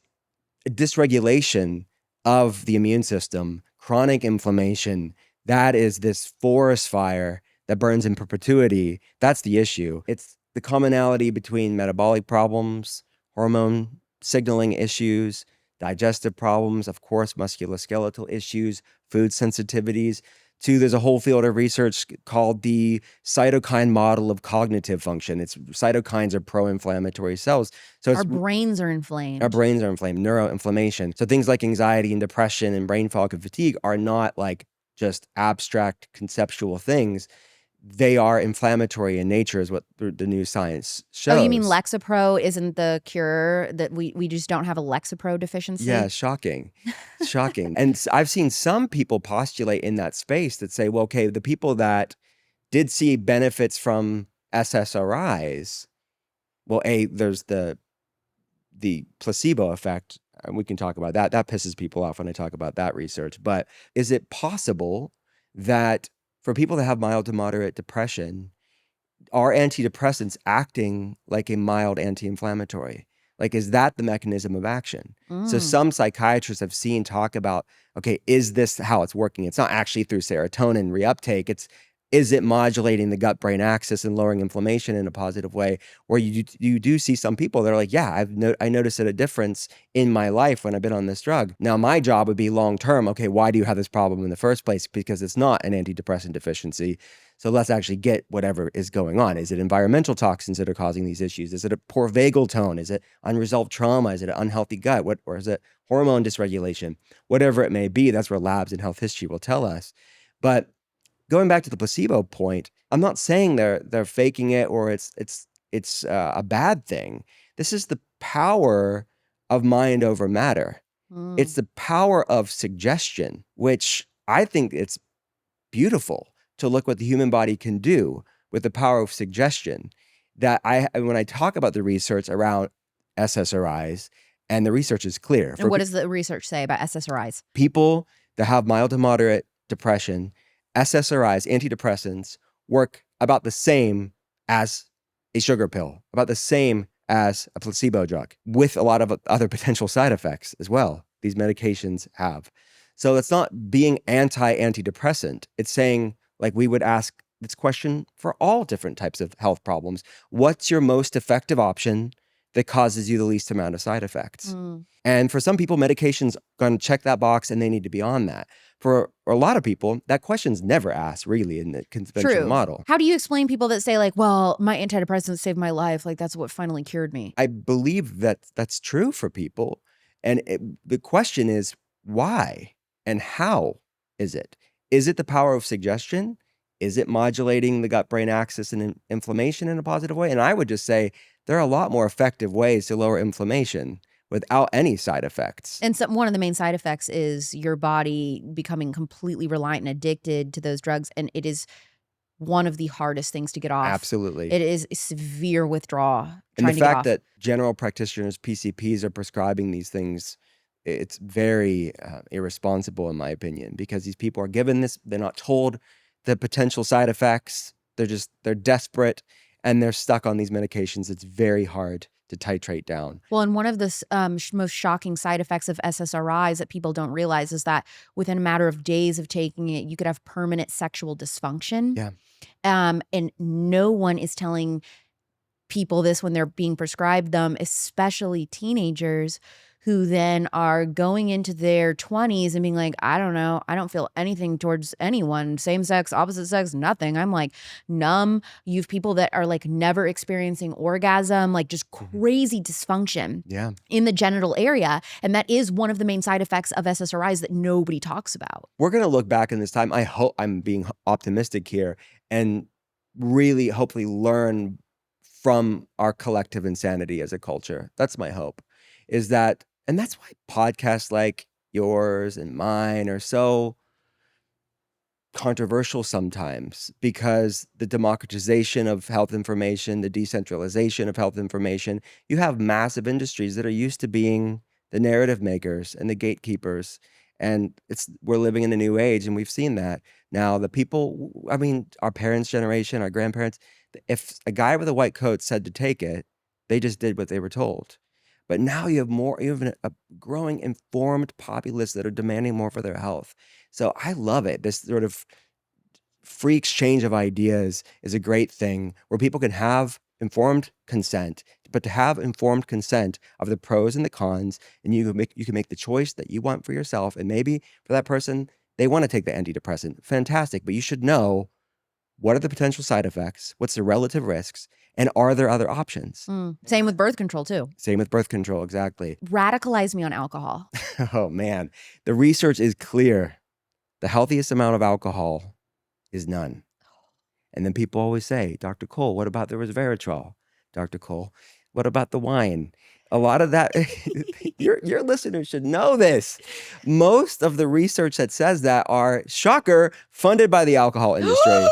a dysregulation of the immune system, chronic inflammation. That is this forest fire that burns in perpetuity. That's the issue. It's the commonality between metabolic problems, hormone signaling issues, digestive problems, of course, musculoskeletal issues, food sensitivities. There's a whole field of research called the cytokine model of cognitive function. Cytokines are pro-inflammatory cells. So our brains are inflamed. Neuroinflammation. So things like anxiety and depression and brain fog and fatigue are not like just abstract conceptual things. They are inflammatory in nature, is what the new science shows. Oh, you mean Lexapro isn't the cure, that we just don't have a Lexapro deficiency? Yeah, shocking. Shocking. And I've seen some people postulate in that space that say, well, okay, the people that did see benefits from SSRIs, well, there's the placebo effect. And we can talk about that. That pisses people off when I talk about that research. But is it possible that for people that have mild to moderate depression, are antidepressants acting like a mild anti-inflammatory? Like, is that the mechanism of action? So some psychiatrists have seen talk about, okay, is this how it's working? It's not actually through serotonin reuptake. Is it modulating the gut-brain axis and lowering inflammation in a positive way? Where you do see some people that are like, yeah, I noticed a difference in my life when I've been on this drug. Now, my job would be long-term, okay, why do you have this problem in the first place? Because it's not an antidepressant deficiency. So let's actually get whatever is going on. Is it environmental toxins that are causing these issues? Is it a poor vagal tone? Is it unresolved trauma? Is it an unhealthy gut? Or is it hormone dysregulation? Whatever it may be, that's where labs and health history will tell us. But going back to the placebo point, I'm not saying they're faking it or it's a bad thing. This is the power of mind over matter. It's the power of suggestion, which I think it's beautiful to look what the human body can do with the power of suggestion. That when I talk about the research around SSRIs, and the research is clear. And what does the research say about SSRIs? People that have mild to moderate depression, SSRIs, antidepressants, work about the same as a sugar pill, about the same as a placebo drug, with a lot of other potential side effects as well. These medications have. So it's not being antidepressant. It's saying, like, we would ask this question for all different types of health problems. What's your most effective option that causes you the least amount of side effects? And for some people, medication's going to check that box and they need to be on that. For a lot of people, that question's never asked really in the conventional model. How do you explain people that say, like, well, my antidepressants saved my life, like that's what finally cured me? I believe that that's true for people. And the question is, why and how is it? is it the power of suggestion? Is it modulating the gut-brain axis and inflammation in a positive way? And I would just say there are a lot more effective ways to lower inflammation without any side effects. And one of the main side effects is your body becoming completely reliant and addicted to those drugs. And it is one of the hardest things to get off. Absolutely. It is severe withdrawal. And the trying to get fact off. that general practitioners, PCPs, are prescribing these things, it's very irresponsible in my opinion, because these people are given this, they're not told the potential side effects. They're desperate and they're stuck on these medications. It's very hard to titrate down. Well, and one of the most shocking side effects of SSRIs that people don't realize is that within a matter of days of taking it, you could have permanent sexual dysfunction. Yeah. And no one is telling people this when they're being prescribed them, especially teenagers who then are going into their 20s and being like, I don't know, I don't feel anything towards anyone, same sex, opposite sex, nothing. I'm like numb. You have people that are like never experiencing orgasm, like just crazy dysfunction in the genital area. And that is one of the main side effects of SSRIs that nobody talks about. We're going to look back in this time. I hope I'm being optimistic here and really hopefully learn from our collective insanity as a culture. That's my hope, is that, and that's why podcasts like yours and mine are so controversial sometimes, because the democratization of health information, the decentralization of health information, you have massive industries that are used to being the narrative makers and the gatekeepers. And we're living in a new age, and we've seen that. Now, the people, I mean, our parents' generation, our grandparents, if a guy with a white coat said to take it, they just did what they were told. But now you have a growing informed populace that are demanding more for their health. So I love it. This sort of free exchange of ideas is a great thing where people can have informed consent, but to have informed consent of the pros and the cons, and you can make the choice that you want for yourself. And maybe for that person, they want to take the antidepressant. Fantastic. But you should know, what are the potential side effects? What's the relative risks? And are there other options? Same with birth control too. Same with birth control, exactly. Radicalize me on alcohol. Oh man, the research is clear. The healthiest amount of alcohol is none. And then people always say, Dr. Cole, what about the resveratrol? Dr. Cole, what about the wine? A lot of that, your listeners should know this. Most of the research that says that are, shocker, funded by the alcohol industry.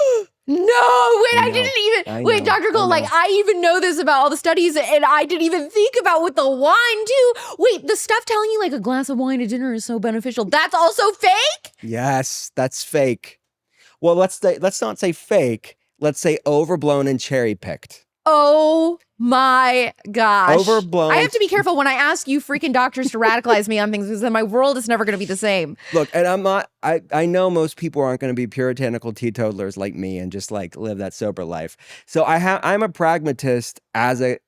No, wait, I didn't even, wait, Dr. Cole, like I even know this about all the studies and I didn't even think about with the wine too. Wait, the stuff telling you like a glass of wine at dinner is so beneficial, that's also fake? Yes, that's fake. Well, let's not say fake, let's say overblown and cherry-picked. Oh my gosh. Overblown. I have to be careful when I ask you freaking doctors to radicalize me on things, because then my world is never going to be the same. Look, and I know most people aren't going to be puritanical teetotalers like me and just like live that sober life. So I'm a pragmatist as a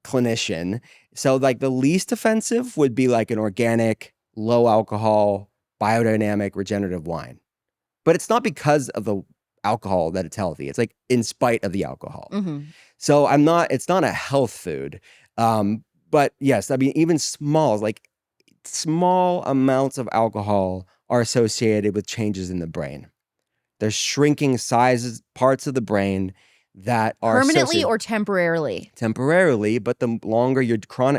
clinician. So like the least offensive would be like an organic, low alcohol, biodynamic, regenerative wine. But it's not because of the alcohol that it's healthy. It's like in spite of the alcohol. So it's not a health food. But yes, I mean, even small amounts of alcohol are associated with changes in the brain. They're shrinking parts of the brain that are permanently or temporarily? Temporarily, but the longer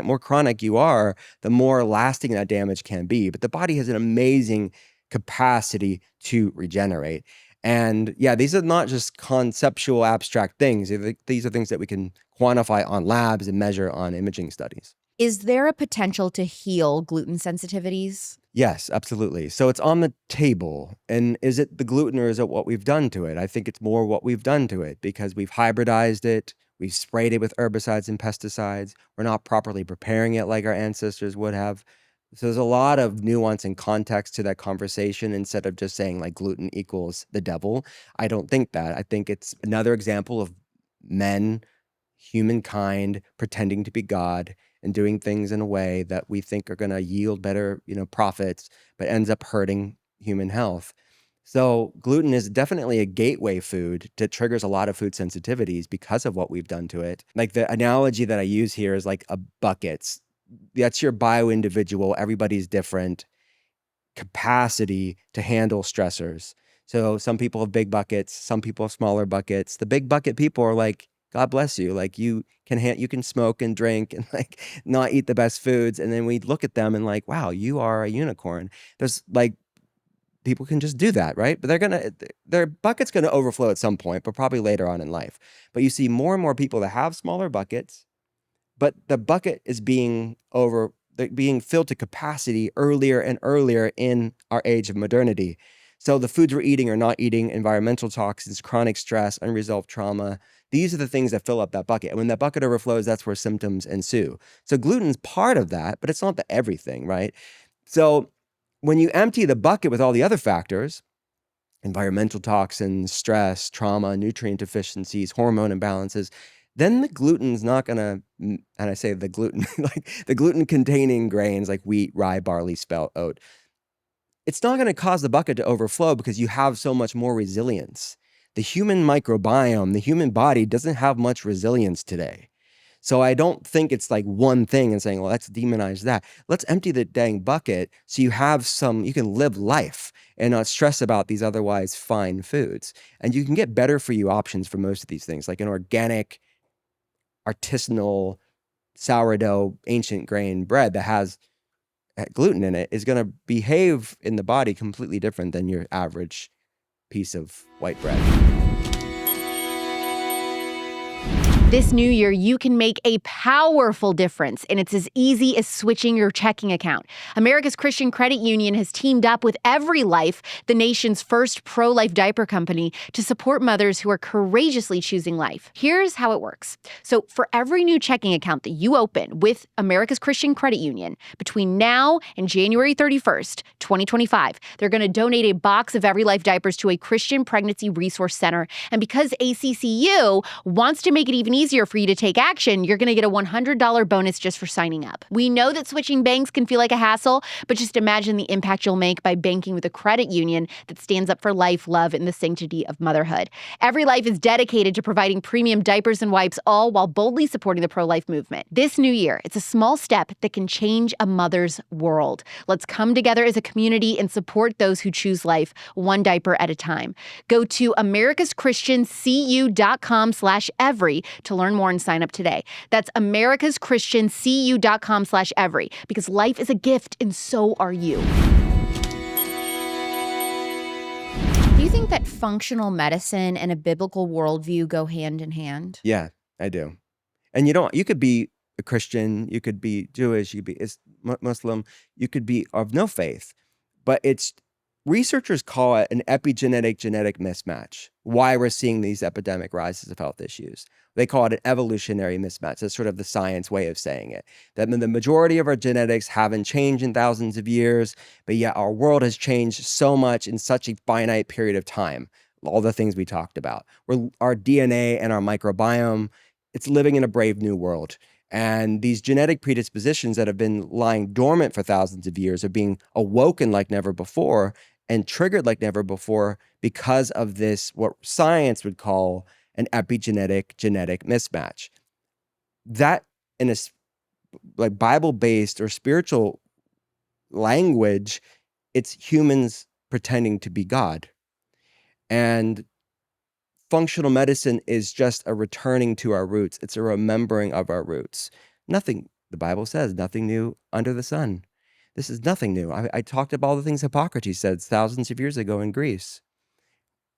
more chronic you are, the more lasting that damage can be. But the body has an amazing capacity to regenerate. And yeah, these are not just conceptual abstract things. These are things that we can quantify on labs and measure on imaging studies. Is there a potential to heal gluten sensitivities? Yes, absolutely. So it's on the table. And is it the gluten or is it what we've done to it? I think it's more what we've done to it, because we've hybridized it. We've sprayed it with herbicides and pesticides. We're not properly preparing it like our ancestors would have. So there's a lot of nuance and context to that conversation, instead of just saying like gluten equals the devil. I don't think that. I think it's another example of men, humankind, pretending to be God and doing things in a way that we think are going to yield better, profits, but ends up hurting human health. So gluten is definitely a gateway food that triggers a lot of food sensitivities because of what we've done to it. Like the analogy that I use here is like a bucket. That's your bio-individual, everybody's different capacity to handle stressors. So some people have big buckets, some people have smaller buckets. The big bucket people are like, God bless you. Like you can smoke and drink and like not eat the best foods. And then we look at them and like, wow, you are a unicorn. There's like, people can just do that, right? But their bucket's gonna overflow at some point, but probably later on in life. But you see more and more people that have smaller buckets, but the bucket is being filled to capacity earlier and earlier in our age of modernity. So the foods we're eating or not eating, environmental toxins, chronic stress, unresolved trauma, these are the things that fill up that bucket. And when that bucket overflows, that's where symptoms ensue. So gluten's part of that, but it's not the everything, right? So when you empty the bucket with all the other factors, environmental toxins, stress, trauma, nutrient deficiencies, hormone imbalances, then the gluten's not gonna, and I say the gluten, like the gluten containing grains like wheat, rye, barley, spelt, oat, it's not gonna cause the bucket to overflow because you have so much more resilience. The human microbiome, the human body doesn't have much resilience today. So I don't think it's like one thing and saying, well, let's demonize that. Let's empty the dang bucket so you can live life and not stress about these otherwise fine foods. And you can get better for you options for most of these things, like an organic, artisanal, sourdough, ancient grain bread that has gluten in it is going to behave in the body completely different than your average piece of white bread. This new year, you can make a powerful difference, and it's as easy as switching your checking account. America's Christian Credit Union has teamed up with Every Life, the nation's first pro-life diaper company, to support mothers who are courageously choosing life. Here's how it works. So for every new checking account that you open with America's Christian Credit Union between now and January 31st, 2025, they're going to donate a box of Every Life diapers to a Christian pregnancy resource center. And because ACCU wants to make it even easier for you to take action, you're going to get a $100 bonus just for signing up. We know that switching banks can feel like a hassle, but just imagine the impact you'll make by banking with a credit union that stands up for life, love, and the sanctity of motherhood. Every Life is dedicated to providing premium diapers and wipes, all while boldly supporting the pro-life movement. This new year, it's a small step that can change a mother's world. Let's come together as a community and support those who choose life, one diaper at a time. Go to americaschristiancu.com/every to learn more and sign up today. That's americaschristiancu.com/every, because life is a gift and so are you. Do you think that functional medicine and a biblical worldview go hand in hand? Yeah, I do. And you could be a Christian, you could be Jewish, you could be Muslim, you could be of no faith, but researchers call it an epigenetic genetic mismatch, why we're seeing these epidemic rises of health issues. They call it an evolutionary mismatch. That's sort of the science way of saying it. That the majority of our genetics haven't changed in thousands of years, but yet our world has changed so much in such a finite period of time. All the things we talked about. Our DNA and our microbiome, it's living in a brave new world. And these genetic predispositions that have been lying dormant for thousands of years are being awoken like never before and triggered like never before because of this, what science would call an epigenetic genetic mismatch. That, in a like Bible-based or spiritual language, it's humans pretending to be God. And functional medicine is just a returning to our roots. It's a remembering of our roots. Nothing, the Bible says, nothing new under the sun. This is nothing new. I talked about all the things Hippocrates said thousands of years ago in Greece.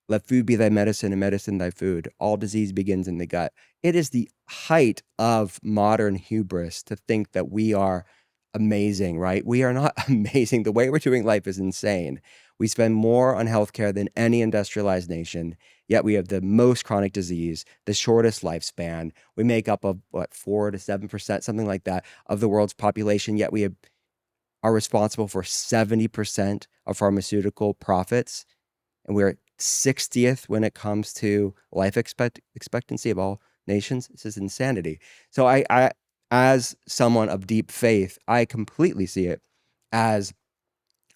Let food be thy medicine and medicine thy food. All disease begins in the gut. It is the height of modern hubris to think that we are amazing, right? We are not amazing. The way we're doing life is insane. We spend more on healthcare than any industrialized nation, yet we have the most chronic disease, the shortest lifespan. We make up of 4 to 7%, something like that, of the world's population, yet we are responsible for 70% of pharmaceutical profits. And we're 60th when it comes to life expectancy of all nations. This is insanity. So I, as someone of deep faith, I completely see it as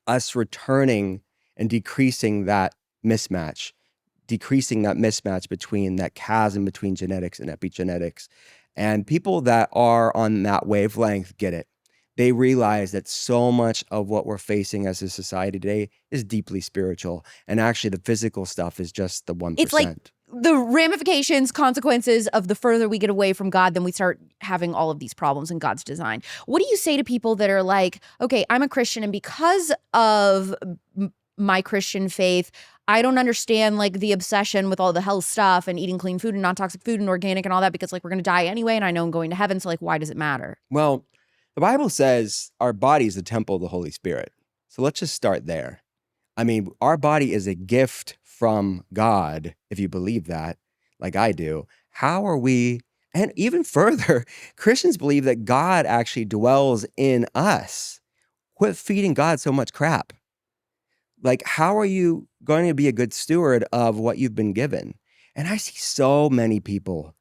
us returning and decreasing that mismatch between that chasm between genetics and epigenetics. And people that are on that wavelength get it. they realize that so much of what we're facing as a society today is deeply spiritual. And actually the physical stuff is just the 1%. It's like the ramifications, consequences of the further we get away from God, then we start having all of these problems in God's design. What do you say to people that are like, okay, I'm a Christian, and because of my Christian faith, I don't understand like the obsession with all the health stuff and eating clean food and non-toxic food and organic and all that, because like we're going to die anyway, and I know I'm going to heaven, so like why does it matter? Well, the Bible says our body is the temple of the Holy Spirit. So let's just start there. I mean, our body is a gift from God, if you believe that, like I do. How are we, and even further, Christians believe that God actually dwells in us. Quit feeding God so much crap. Like, how are you going to be a good steward of what you've been given? And I see so many people,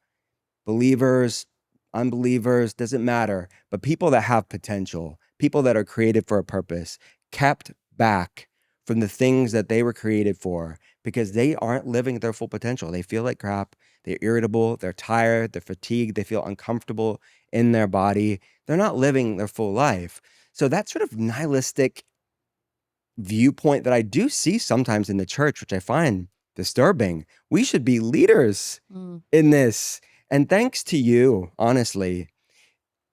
believers, unbelievers, doesn't matter, but people that have potential, people that are created for a purpose, kept back from the things that they were created for because they aren't living their full potential. They feel like crap. They're irritable. They're tired. They're fatigued. They feel uncomfortable in their body. They're not living their full life. So that sort of nihilistic viewpoint that I do see sometimes in the church, which I find disturbing. We should be leaders in this. And thanks to you, honestly,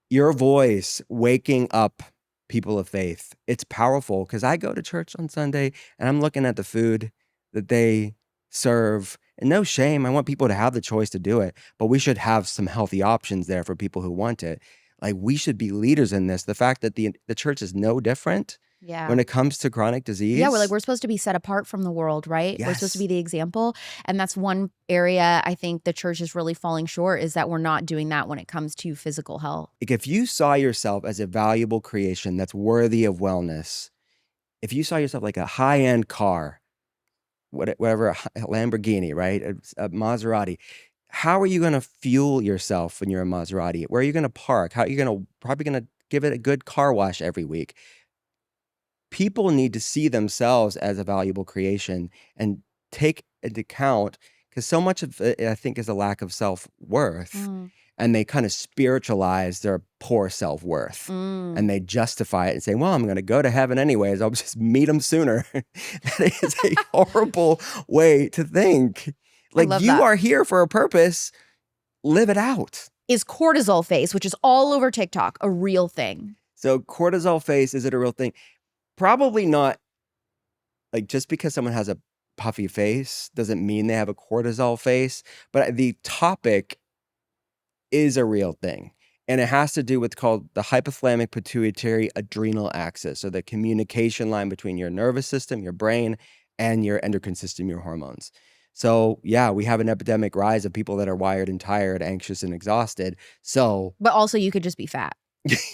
your voice waking up people of faith, it's powerful because I go to church on Sunday and I'm looking at the food that they serve. And no shame, I want people to have the choice to do it, but we should have some healthy options there for people who want it. Like, we should be leaders in this. The fact that the church is no different when it comes to chronic disease. Yeah, we're supposed to be set apart from the world, right? Yes. We're supposed to be the example. And that's one area I think the church is really falling short, is that we're not doing that when it comes to physical health. Like, if you saw yourself as a valuable creation that's worthy of wellness, if you saw yourself like a high-end car, whatever, a Lamborghini, right? A Maserati, how are you going to fuel yourself when you're a Maserati? Where are you going to park? How are you probably going to give it a good car wash every week? People need to see themselves as a valuable creation and take into account, because so much of it, I think, is a lack of self-worth. And they kind of spiritualize their poor self-worth. And they justify it and say, well, I'm going to go to heaven anyways. I'll just meet them sooner. That is a horrible way to think. Like, you are here for a purpose. Live it out. Is cortisol face, which is all over TikTok, a real thing? So cortisol face, is it a real thing? Probably not. Like, just because someone has a puffy face doesn't mean they have a cortisol face. But the topic is a real thing. And it has to do with called the hypothalamic pituitary adrenal axis, so the communication line between your nervous system, your brain, and your endocrine system, your hormones. So yeah, we have an epidemic rise of people that are wired and tired, anxious, and exhausted. So, but also you could just be fat.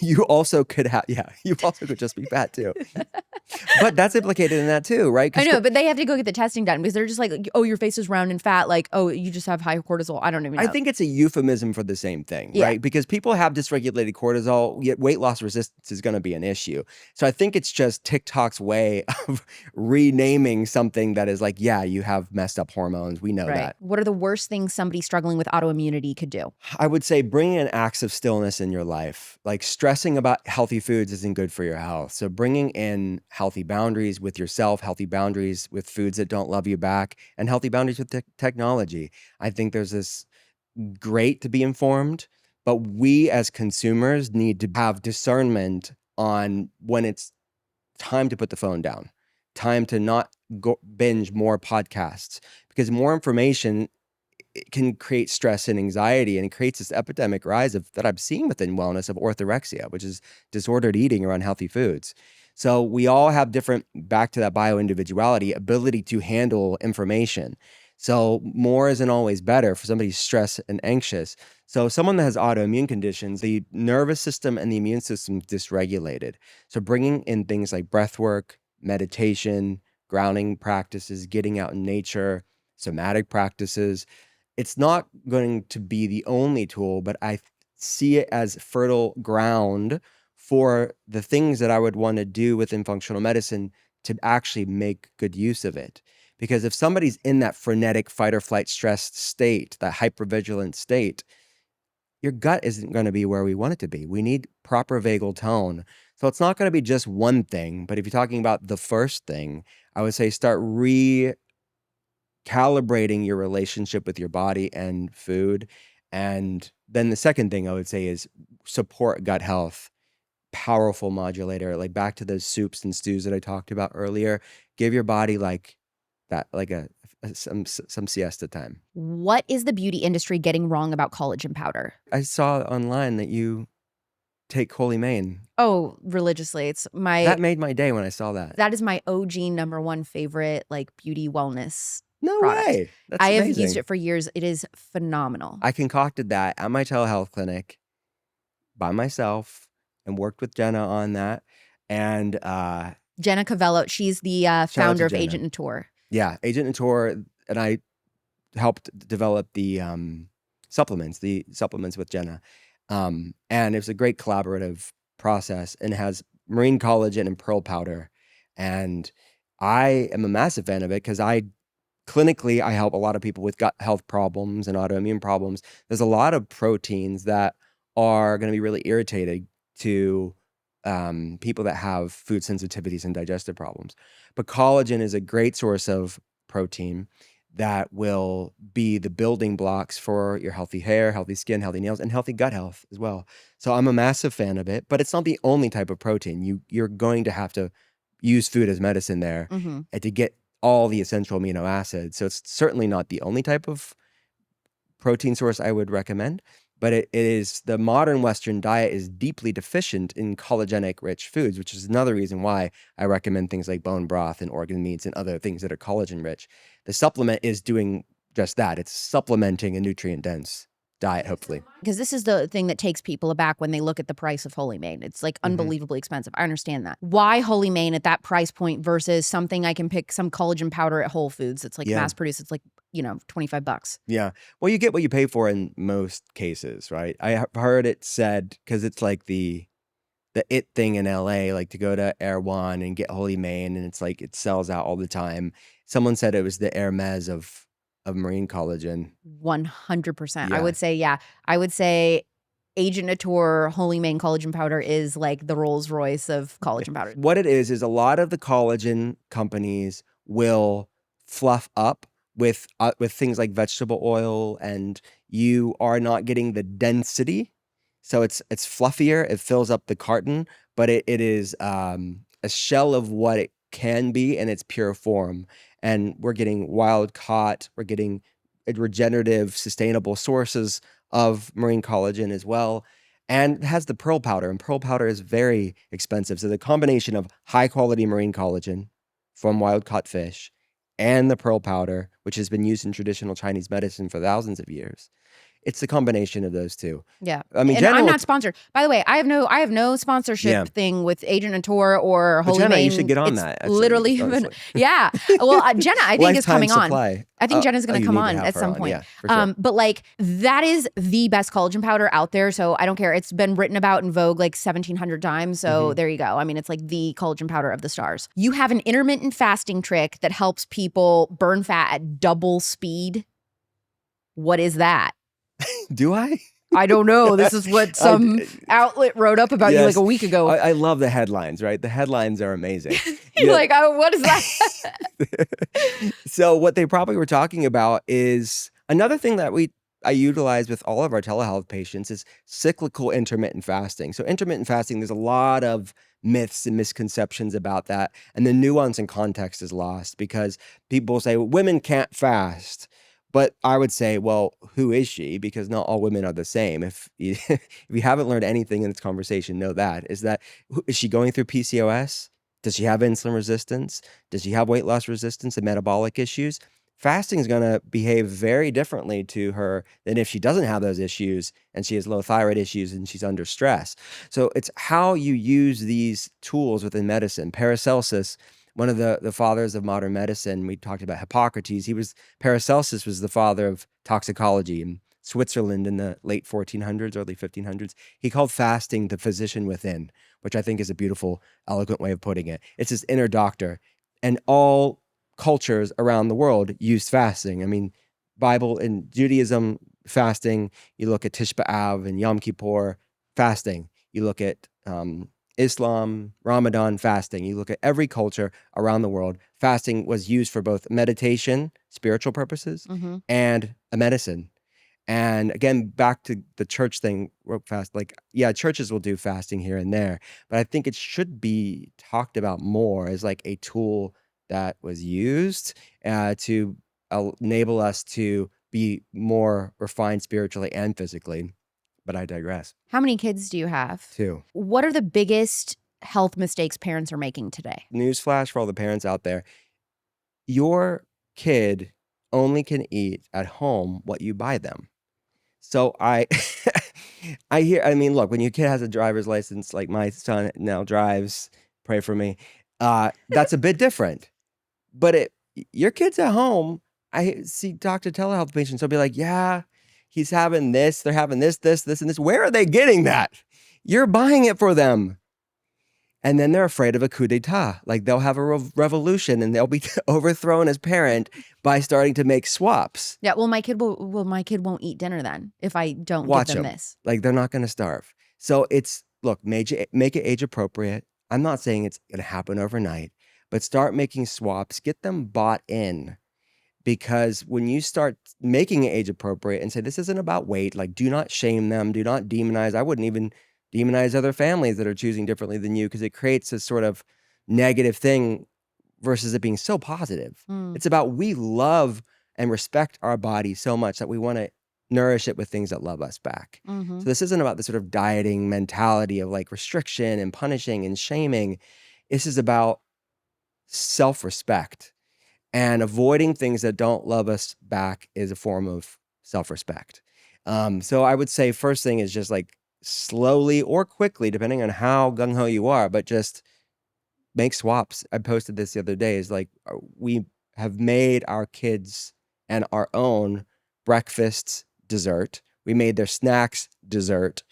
You also could just be fat too. But that's implicated in that too, right? I know, but they have to go get the testing done because they're just like, oh, your face is round and fat. Like, oh, you just have high cortisol. I don't even know. I think it's a euphemism for the same thing, right? Because people have dysregulated cortisol, yet weight loss resistance is going to be an issue. So I think it's just TikTok's way of renaming something that is like, yeah, you have messed up hormones. We know that. What are the worst things somebody struggling with autoimmunity could do? I would say bringing an acts of stillness in your life. Like, stressing about healthy foods isn't good for your health. So bringing in healthy boundaries with yourself, healthy boundaries with foods that don't love you back, and healthy boundaries with technology. I think there's this great to be informed, but we as consumers need to have discernment on when it's time to put the phone down, time to not go binge more podcasts, because more information, it can create stress and anxiety, and it creates this epidemic rise that I'm seeing within wellness of orthorexia, which is disordered eating around healthy foods. So we all have different, back to that bio-individuality, ability to handle information. So more isn't always better for somebody stressed and anxious. So someone that has autoimmune conditions, the nervous system and the immune system is dysregulated. So bringing in things like breath work, meditation, grounding practices, getting out in nature, somatic practices, it's not going to be the only tool, but I see it as fertile ground for the things that I would want to do within functional medicine to actually make good use of it. Because if somebody's in that frenetic fight or flight stressed state, that hypervigilant state, your gut isn't going to be where we want it to be. We need proper vagal tone. So it's not going to be just one thing, but if you're talking about the first thing, I would say start recalibrating your relationship with your body and food. And then the second thing I would say is support gut health. Powerful modulator, like back to those soups and stews that I talked about earlier. Give your body like that, like some siesta time. What is the beauty industry getting wrong about collagen powder? I saw online that you take Holy Mane. Oh, religiously. It's That made my day when I saw that. that is my OG #1 favorite like beauty wellness No product. way. That's I have amazing. used it for years. It is phenomenal. I concocted that at my telehealth clinic by myself and worked with Jenna on that. And Jenna Cavello, she's the founder of Agent Nature. Yeah, Agent Nature, and I helped develop the supplements with Jenna. And it was a great collaborative process, and it has marine collagen and pearl powder. And I am a massive fan of it because clinically, I help a lot of people with gut health problems and autoimmune problems. There's a lot of proteins that are going to be really irritating to people that have food sensitivities and digestive problems. But collagen is a great source of protein that will be the building blocks for your healthy hair, healthy skin, healthy nails, and healthy gut health as well. So I'm a massive fan of it, but it's not the only type of protein. You're going to have to use food as medicine there and to get all the essential amino acids. So it's certainly not the only type of protein source I would recommend, but it is the modern Western diet is deeply deficient in collagen rich foods, which is another reason why I recommend things like bone broth and organ meats and other things that are collagen rich. The supplement is doing just that. It's supplementing a nutrient dense diet, hopefully. Because this is the thing that takes people aback when they look at the price of Holy Mane. It's like unbelievably expensive. I understand that. Why Holy Mane at that price point versus something I can pick some collagen powder at Whole Foods? It's like mass produced. It's like, $25. Yeah. Well, you get what you pay for in most cases, right? I have heard it said, because it's like the it thing in LA, like to go to Air One and get Holy Mane, and it's like it sells out all the time. Someone said it was the Hermes of marine collagen. 100%. Yeah. I would say, yeah. I would say Agent Nature Holy Mane collagen powder is like the Rolls Royce of collagen powder. What it is a lot of the collagen companies will fluff up with things like vegetable oil, and you are not getting the density. So it's fluffier. It fills up the carton, but it is a shell of what it can be in its pure form. And we're getting wild caught. We're getting regenerative, sustainable sources of marine collagen as well. And it has the pearl powder, and pearl powder is very expensive. So the combination of high quality marine collagen from wild caught fish and the pearl powder, which has been used in traditional Chinese medicine for thousands of years, it's the combination of those two. Yeah. I mean, and Jenna I'm not sponsored. By the way, I have no sponsorship thing with Agent Nature or Holy Jenna, Mane. you should get on It's that. Actually, literally, yeah. Well, Jenna, I think is coming on. I think Jenna's going to come on at some point. Yeah, for sure. But like that is the best collagen powder out there. So I don't care. It's been written about in Vogue like 1,700 times. So there you go. I mean, it's like the collagen powder of the stars. You have an intermittent fasting trick that helps people burn fat at double speed. What is that? Do I? I don't know. This is what some outlet wrote up about you like a week ago. I love the headlines, right? The headlines are amazing. You're like, oh, what is that? So what they probably were talking about is another thing that I utilize with all of our telehealth patients is cyclical intermittent fasting. So intermittent fasting, there's a lot of myths and misconceptions about that. And the nuance and context is lost because people say, well, women can't fast. But I would say, well, who is she? Because not all women are the same. If you haven't learned anything in this conversation, know that. Is she going through PCOS? Does she have insulin resistance? Does she have weight loss resistance and metabolic issues? Fasting is going to behave very differently to her than if she doesn't have those issues and she has low thyroid issues and she's under stress. So it's how you use these tools within medicine. Paracelsus, one of the fathers of modern medicine, we talked about Hippocrates. Paracelsus was the father of toxicology in Switzerland in the late 1400s, early 1500s. He called fasting the physician within, which I think is a beautiful, eloquent way of putting it. It's this inner doctor. And all cultures around the world used fasting. I mean, Bible and Judaism fasting. You look at Tish B'Av and Yom Kippur, fasting. You look at Islam, Ramadan, fasting. You look at every culture around the world, fasting was used for both meditation, spiritual purposes, and a medicine. And again, back to the church thing, real fast, like, yeah, churches will do fasting here and there, but I think it should be talked about more as like a tool that was used to enable us to be more refined spiritually and physically. But I digress. How many kids do you have? 2. What are the biggest health mistakes parents are making today? Newsflash for all the parents out there. Your kid only can eat at home what you buy them. So I mean, look, when your kid has a driver's license, like my son now drives, pray for me, that's a bit different. But your kid's at home, I see doctor telehealth patients, they'll be like, yeah, he's having this, they're having this, and this. Where are they getting that? You're buying it for them. And then they're afraid of a coup d'etat. Like they'll have a revolution and they'll be overthrown as parent by starting to make swaps. Yeah, well, my kid won't eat dinner then if I don't Watch give them them. this. Like they're not going to starve. So look, make it age appropriate. I'm not saying it's going to happen overnight, but start making swaps, get them bought in. Because when you start making it age appropriate and say, this isn't about weight, like do not shame them, do not demonize. I wouldn't even demonize other families that are choosing differently than you because it creates this sort of negative thing versus it being so positive. It's about we love and respect our body so much that we want to nourish it with things that love us back. So this isn't about the sort of dieting mentality of like restriction and punishing and shaming. This is about self-respect. And avoiding things that don't love us back is a form of self-respect. So I would say first thing is just like slowly or quickly, depending on how gung-ho you are, but just make swaps. I posted this the other day, is like we have made our kids and our own breakfasts dessert. We made their snacks dessert.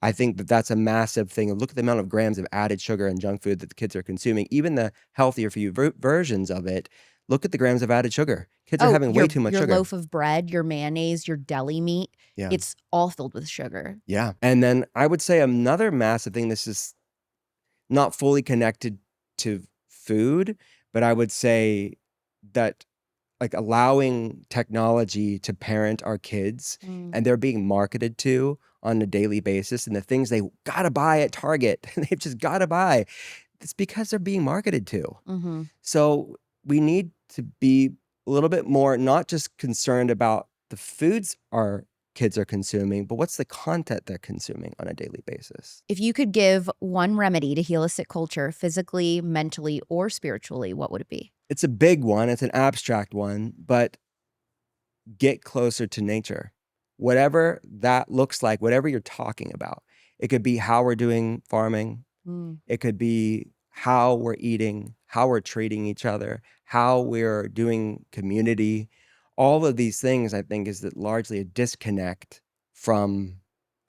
I think that that's a massive thing. Look at the amount of grams of added sugar and junk food that the kids are consuming, even the healthier for you versions of it. Look at the grams of added sugar. Kids are having way too much sugar. Your loaf of bread, your mayonnaise, your deli meat, Yeah. it's all filled with sugar. Yeah. And then I would say another massive thing, this is not fully connected to food, but I would say that like allowing technology to parent our kids and they're being marketed to on a daily basis and the things they gotta buy at Target, they've just gotta buy. It's because they're being marketed to. So we need to be a little bit more, not just concerned about the foods our kids are consuming, but what's the content they're consuming on a daily basis. If you could give one remedy to heal a sick culture, physically, mentally, or spiritually, what would it be? It's a big one. It's an abstract one, but get closer to nature. Whatever that looks like, whatever you're talking about. It could be how we're doing farming. It could be how we're eating, how we're treating each other, how we're doing community. All of these things, I think, is that largely a disconnect from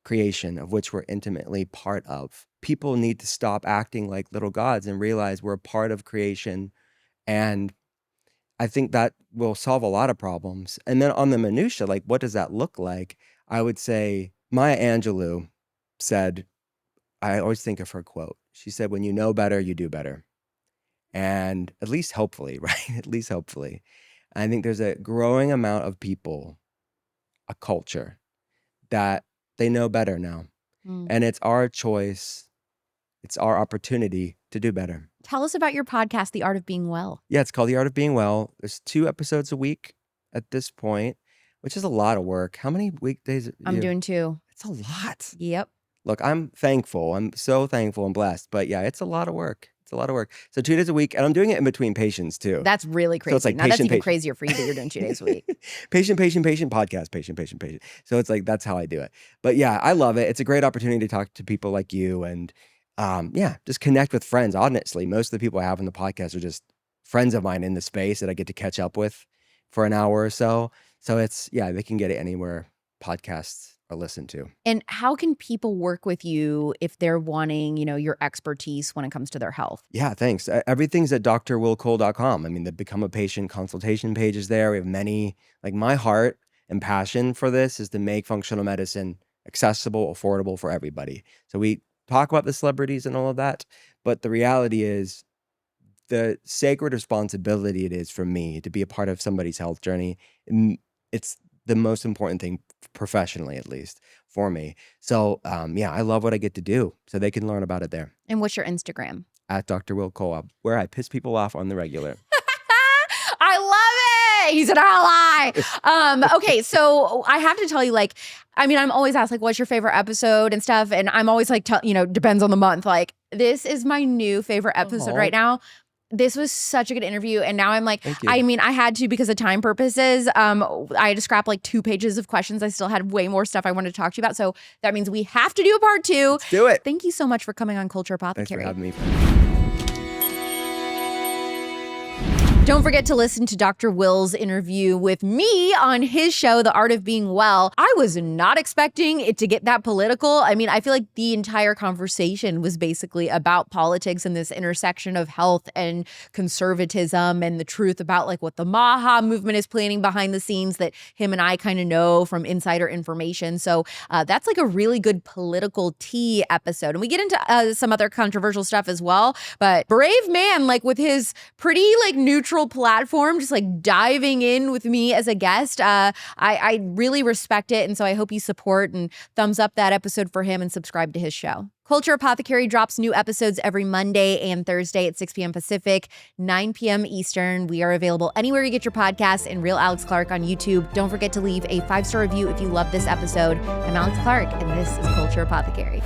creation, of which we're intimately part of. People need to stop acting like little gods and realize we're a part of creation. And I think that will solve a lot of problems. And then on the minutia, like what does that look like? I would say Maya Angelou said, I always think of her quote. She said, when you know better, you do better. And at least hopefully, right? At least hopefully. I think there's a growing amount of people, a culture, that they know better now. And it's our choice, it's our opportunity to do better. Tell us about your podcast, The Art of Being Well. Yeah, it's called The Art of Being Well. There's 2 episodes a week at this point, which is a lot of work. How many weekdays? I'm doing 2. It's a lot. Yep. Look, I'm thankful. I'm so thankful and blessed. But yeah, it's a lot of work. It's a lot of work. So 2 days a week, and I'm doing it in between patients too. That's really crazy. So it's like now that's even patient. crazier for you that you're doing 2 days a week. patient, podcast, patient. So it's like, that's how I do it. But yeah, I love it. It's a great opportunity to talk to people like you and just connect with friends. Honestly, most of the people I have on the podcast are just friends of mine in the space that I get to catch up with for an hour or so. So it's, they can get it anywhere podcasts are listened to. And how can people work with you if they're wanting, your expertise when it comes to their health? Yeah, thanks. Everything's at drwillcole.com. I mean, the Become a Patient consultation page is there. We have many, like my heart and passion for this is to make functional medicine accessible, affordable for everybody. So we talk about the celebrities and all of that, but the reality is the sacred responsibility it is for me to be a part of somebody's health journey. And it's the most important thing professionally, at least for me. So yeah, I love what I get to do. So they can learn about it there. And what's your Instagram? At Dr. Will Cole, where I piss people off on the regular. I love it. He's an ally. Okay, so I have to tell you, like, I mean, I'm always asked, like, what's your favorite episode and stuff. And I'm always like, depends on the month. Like, this is my new favorite episode right now. This was such a good interview. And now I'm like, I mean, I had to, because of time purposes, I had to scrap like 2 pages of questions. I still had way more stuff I wanted to talk to you about. So that means we have to do a part 2. Let's do it. Thank you so much for coming on Culture Apothecary. Thanks for having me. Don't forget to listen to Dr. Will's interview with me on his show, The Art of Being Well. I was not expecting it to get that political. I mean, I feel like the entire conversation was basically about politics and this intersection of health and conservatism and the truth about like what the Maha Movement is planning behind the scenes that him and I kind of know from insider information. So that's like a really good political tea episode. And we get into some other controversial stuff as well. But brave man, like with his pretty like neutral platform, just like diving in with me as a guest. I really respect it. And so I hope you support and thumbs up that episode for him and subscribe to his show. Culture Apothecary drops new episodes every Monday and Thursday at 6 p.m. Pacific, 9 p.m. Eastern. We are available anywhere you get your podcasts and Real Alex Clark on YouTube. Don't forget to leave a 5-star review if you love this episode. I'm Alex Clark, and this is Culture Apothecary.